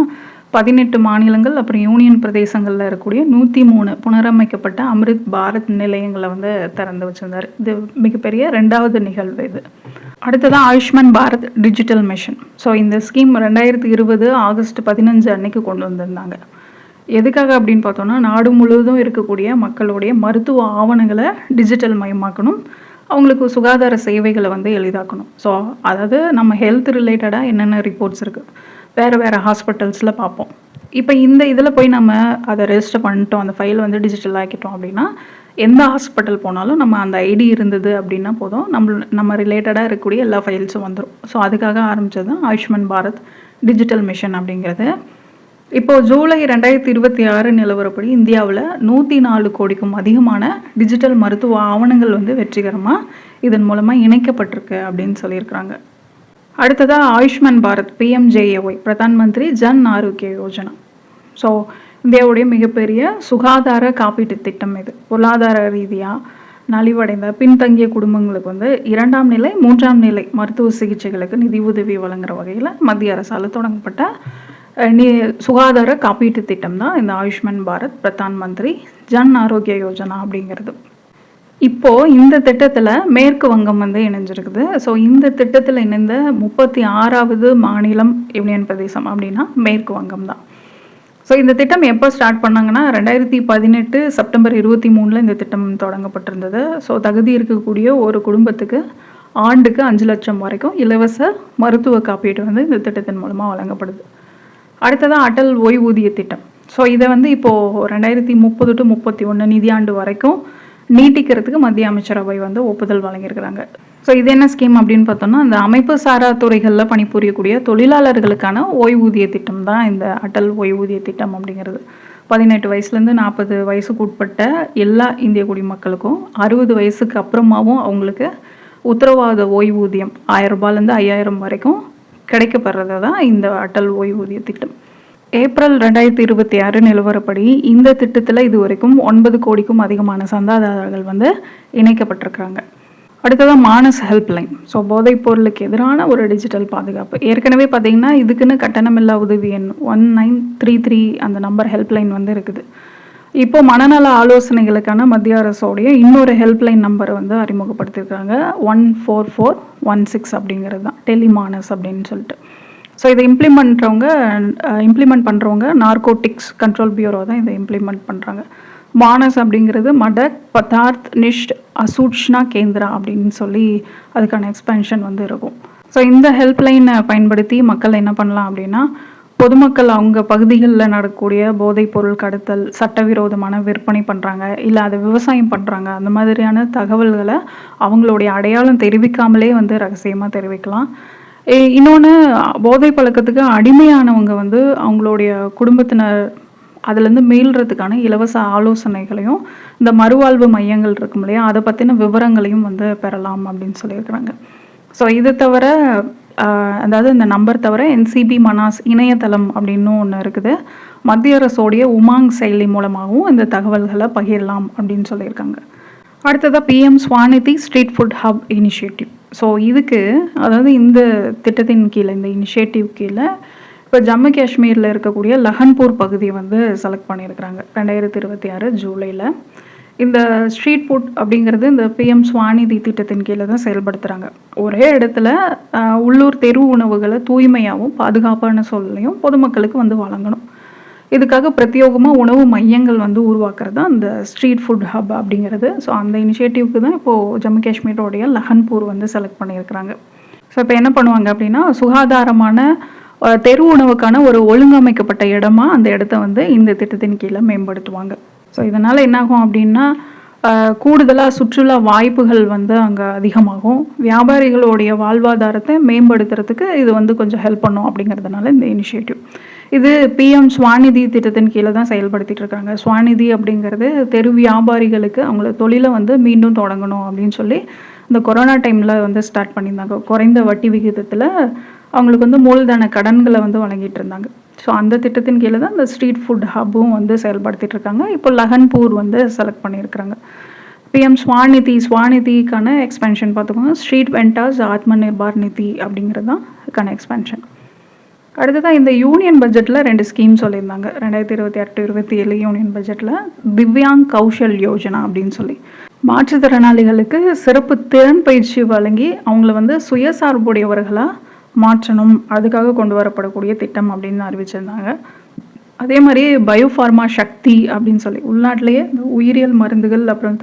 18 மாநிலங்கள் அப்புறம் யூனியன் பிரதேசங்களில் இருக்கக்கூடிய 103 புனரமைக்கப்பட்ட அம்ரித் பாரத் நிலையங்களை வந்து திறந்து வச்சிருந்தார். இது மிகப்பெரிய 2வது நிகழ்வு இது. அடுத்ததான் Ayushman Bharat digital mission. So இந்த ஸ்கீம் 2020 ஆகஸ்ட் 15 அன்னைக்கு கொண்டு வந்திருந்தாங்க. எதுக்காக அப்படின்னு பார்த்தோம்னா நாடு முழுவதும் இருக்கக்கூடிய மக்களுடைய மருத்துவ ஆவணங்களை டிஜிட்டல் மயமாக்கணும், அவங்களுக்கு சுகாதார சேவைகளை வந்து எளிதாக்கணும். ஸோ அதாவது நம்ம ஹெல்த் ரிலேட்டடாக என்னென்ன ரிப்போர்ட்ஸ் இருக்குது வேறு ஹாஸ்பிட்டல்ஸில் பார்ப்போம். இப்போ இந்த இதில் போய் நம்ம அதை ரெஜிஸ்டர் பண்ணிட்டோம், அந்த ஃபைல் வந்து டிஜிட்டல் ஆக்கிட்டோம் அப்படின்னா எந்த ஹாஸ்பிட்டல் போனாலும் நம்ம அந்த ஐடி இருந்தது அப்படின்னா போதும், நம்ம ரிலேட்டடாக இருக்கக்கூடிய எல்லா ஃபைல்ஸும் வந்துடும். ஸோ அதுக்காக ஆரம்பித்தது தான் ஆயுஷ்மான் பாரத் டிஜிட்டல் மிஷன் அப்படிங்கிறது. இப்போது ஜூலை 2026 நிலவரப்படி இந்தியாவில் 104 கோடிக்கும் அதிகமான டிஜிட்டல் மருத்துவ ஆவணங்கள் வந்து வெற்றிகரமாக இதன் மூலமாக இணைக்கப்பட்டிருக்கு அப்படின்னு சொல்லியிருக்கிறாங்க. அடுத்ததாக ஆயுஷ்மான் பாரத் PMJAY, பிரதான் மந்திரி ஜன் ஆரோக்கிய யோஜனா. ஸோ இந்தியாவுடைய மிகப்பெரிய சுகாதார காப்பீட்டு திட்டம் இது. பொருளாதார ரீதியாக நலிவடைந்த பின்தங்கிய குடும்பங்களுக்கு வந்து 2ஆம் நிலை 3ஆம் நிலை மருத்துவ சிகிச்சைகளுக்கு நிதி உதவி வழங்குற வகையில் மத்திய அரசால் தொடங்கப்பட்ட சுகாதார காப்பீட்டு திட்டம் தான் இந்த ஆயுஷ்மான் பாரத் பிரதான் மந்திரி ஜன் ஆரோக்கிய யோஜனா அப்படிங்கிறது. இப்போது இந்த திட்டத்தில் மேற்கு வங்கம் வந்து இணைஞ்சிருக்குது. ஸோ இந்த திட்டத்தில் இணைந்த 36வது மாநிலம் யூனியன் பிரதேசம் அப்படின்னா மேற்கு வங்கம் தான். ஸோ இந்த திட்டம் எப்போ ஸ்டார்ட் பண்ணாங்கன்னா 2018 செப்டம்பர் 23 இந்த திட்டம் தொடங்கப்பட்டிருந்தது. ஸோ தகுதி இருக்கக்கூடிய ஒரு குடும்பத்துக்கு ஆண்டுக்கு 5 லட்சம் வரைக்கும் இலவச மருத்துவ காப்பீடு வந்து இந்த திட்டத்தின் மூலமாக வழங்கப்படுது. அடுத்ததாக அடல் ஓய்வூதிய திட்டம். ஸோ இதை வந்து இப்போது 2030 to 31 நிதியாண்டு வரைக்கும் நீட்டிக்கிறதுக்கு மத்திய அமைச்சரவை வந்து ஒப்புதல் வழங்கியிருக்கிறாங்க. ஸோ இது என்ன ஸ்கீம் அப்படின்னு பார்த்தோம்னா இந்த அமைப்பு சாரா துறைகளில் பணிபுரியக்கூடிய தொழிலாளர்களுக்கான ஓய்வூதிய திட்டம் தான் இந்த அடல் ஓய்வூதிய திட்டம் அப்படிங்கிறது. 18 வயசுலேருந்து 40 வயசுக்கு உட்பட்ட எல்லா இந்திய குடிமக்களுக்கும் 60 வயசுக்கு அப்புறமாவும் அவங்களுக்கு உத்தரவாத ஓய்வூதியம் 1000 ரூபாயிலேருந்து 5000 வரைக்கும் கிடைக்கப்படுறது தான் இந்த அடல் ஓய்வூதிய திட்டம். ஏப்ரல் 2026 நிலவரப்படி இந்த திட்டத்தில் இது வரைக்கும் 9 கோடிக்கும் அதிகமான சந்தாதாரர்கள் வந்து இணைக்கப்பட்டிருக்கிறாங்க. அடுத்ததான் மானஸ் ஹெல்ப்லைன். ஸோ போதைப் பொருளுக்கு எதிரான ஒரு டிஜிட்டல் பாதுகாப்பு. ஏற்கனவே பார்த்தீங்கன்னா இதுக்குன்னு கட்டணமில்லா உதவி எண் 1933 அந்த நம்பர் ஹெல்ப்லைன் வந்து இருக்குது. இப்போ மனநல ஆலோசனைகளுக்கான மத்திய அரசோடைய இன்னொரு ஹெல்ப்லைன் நம்பரை வந்து அறிமுகப்படுத்தியிருக்காங்க. 14416 அப்படிங்கிறது தான் டெலிமானஸ் அப்படின்னு சொல்லிட்டு. ஸோ இதை இம்ப்ளிமெண்ட் பண்ணுறவங்க நார்கோட்டிக்ஸ் கண்ட்ரோல் பியூரோ தான் இதை இம்ப்ளிமெண்ட் பண்ணுறாங்க. மானஸ் அப்படிங்கிறது மடக் பதார்த் நிஷ்ட் அசூட்ச்னா கேந்திரா அப்படின்னு சொல்லி அதுக்கான எக்ஸ்பென்ஷன் வந்து இருக்கும். ஸோ இந்த ஹெல்ப்லைனை பயன்படுத்தி மக்கள் என்ன பண்ணலாம் அப்படின்னா, பொதுமக்கள் அவங்க பகுதிகளில் நடக்கக்கூடிய போதைப் பொருள் கடத்தல், சட்டவிரோதமான விற்பனை பண்ணுறாங்க, இல்லை அதை விவசாயம் பண்ணுறாங்க, அந்த மாதிரியான தகவல்களை அவங்களுடைய அடையாளம் தெரிவிக்காமலே வந்து ரகசியமாக தெரிவிக்கலாம். இன்னொன்று, போதை பழக்கத்துக்கு அடிமையானவங்க வந்து அவங்களுடைய குடும்பத்தினர் அதுலேருந்து மீள்றதுக்கான இலவச ஆலோசனைகளையும் இந்த மறுவாழ்வு மையங்கள் இருக்கும் இல்லையா, அதை பற்றின விவரங்களையும் வந்து பெறலாம் அப்படின்னு சொல்லியிருக்கிறாங்க. ஸோ இது தவிர அதாவது இந்த நம்பர் தவிர NCB மனாஸ் இணையதளம் அப்படின்னு ஒன்று இருக்குது. மத்திய அரசோடைய உமாங் செயலி மூலமாகவும் இந்த தகவல்களை பகிரலாம் அப்படின்னு சொல்லியிருக்காங்க. அடுத்ததாக PM Svanidhi street food hub initiative. So இதுக்கு அதாவது இந்த திட்டத்தின் கீழே, இந்த இனிஷியேட்டிவ் கீழே இப்போ ஜம்மு காஷ்மீரில் இருக்கக்கூடிய லஹன்பூர் பகுதியை வந்து செலக்ட் பண்ணியிருக்கிறாங்க 2026 ஜூலையில். இந்த ஸ்ட்ரீட் ஃபுட் அப்படிங்கிறது இந்த PM ஸ்வாநிதி திட்டத்தின் கீழே தான் செயல்படுத்துகிறாங்க. ஒரே இடத்துல உள்ளூர் தெரு உணவுகளை தூய்மையாகவும் பாதுகாப்பான சூழலையும் பொதுமக்களுக்கு வந்து வழங்கணும். இதுக்காக பிரத்யேகமாக உணவு மையங்கள் வந்து உருவாக்குறது தான் அந்த ஸ்ட்ரீட் ஃபுட் ஹப் அப்படிங்கிறது. ஸோ அந்த இனிஷியேட்டிவ்க்கு தான் இப்போது ஜம்மு காஷ்மீரோடைய லஹன்பூர் வந்து செலக்ட் பண்ணியிருக்கிறாங்க. ஸோ இப்போ என்ன பண்ணுவாங்க அப்படின்னா, சுகாதாரமான தெரு உணவுக்கான ஒரு ஒழுங்கமைக்கப்பட்ட இடமா அந்த இடத்த வந்து இந்த திட்டத்தின் கீழே மேம்படுத்துவாங்க. ஸோ இதனால் என்னாகும் அப்படின்னா, கூடுதலாக சுற்றுலா வாய்ப்புகள் வந்து அங்கே அதிகமாகும். வியாபாரிகளுடைய வாழ்வாதாரத்தை மேம்படுத்துறதுக்கு இது வந்து கொஞ்சம் ஹெல்ப் பண்ணும் அப்படிங்கிறதுனால இந்த இனிஷியேட்டிவ். இது PM ஸ்வாநிதி திட்டத்தின் கீழே தான் செயல்படுத்திட்டு இருக்காங்க. ஸ்வாநிதி அப்படிங்கிறது தெரு வியாபாரிகளுக்கு அவங்கள தொழிலை வந்து மீண்டும் தொடங்கணும் அப்படின்னு சொல்லி இந்த கொரோனா டைமில் வந்து ஸ்டார்ட் பண்ணியிருந்தாங்க. குறைந்த வட்டி விகிதத்தில் அவங்களுக்கு வந்து மூலதன கடன்களை வந்து வழங்கிட்டு இருந்தாங்க. ஸோ அந்த திட்டத்தின் கீழே தான் இந்த ஸ்ட்ரீட் ஃபுட் ஹப்பும் வந்து செயல்படுத்திட்டு இருக்காங்க. இப்போ லஹன்பூர் வந்து செலக்ட் பண்ணியிருக்கிறாங்க. PM ஸ்வாநிதிக்கான எக்ஸ்பென்ஷன் பார்த்துக்கோங்க. ஸ்ட்ரீட் வெண்டாஸ் ஆத்ம நிர்பார் நிதி அப்படிங்கிறது தான் இதுக்கான எக்ஸ்பென்ஷன். அடுத்ததான் இந்த யூனியன் பட்ஜெட்டில் 2 ஸ்கீம் சொல்லியிருந்தாங்க 2028-27 யூனியன் பட்ஜெட்டில். திவ்யாங் கௌஷல் யோஜனா அப்படின்னு சொல்லி மாற்றுத்திறனாளிகளுக்கு சிறப்பு திறன் பயிற்சி வழங்கி அவங்கள வந்து சுயசார்புடையவர்களாக மாற்றணும், அதுக்காக கொண்டு வரப்படக்கூடிய திட்டம் அப்படின்னு அறிவிச்சிருந்தாங்க. அதே மாதிரி பயோஃபார்மா சக்தி அப்படின்னு சொல்லி உள்நாட்டிலேயே இந்த உயிரியல் மருந்துகள் அப்புறம்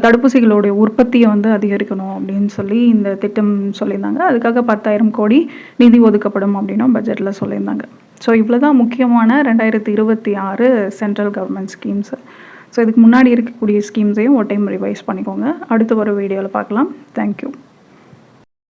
தடுப்பூசிகளுடைய உற்பத்தியை வந்து அதிகரிக்கணும் அப்படின்னு சொல்லி இந்த திட்டம் சொல்லியிருந்தாங்க. அதுக்காக 10,000 கோடி நிதி ஒதுக்கப்படும் அப்படின்னும் பட்ஜெட்டில் சொல்லியிருந்தாங்க. ஸோ இவ்வளோ தான் முக்கியமான 2026 சென்ட்ரல் கவர்மெண்ட் ஸ்கீம்ஸு. ஸோ இதுக்கு முன்னாடி இருக்கக்கூடிய ஸ்கீம்ஸையும் ஒரு டைம் ரிவைஸ் பண்ணிக்கோங்க. அடுத்து வர வீடியோவில் பார்க்கலாம். தேங்க்யூ.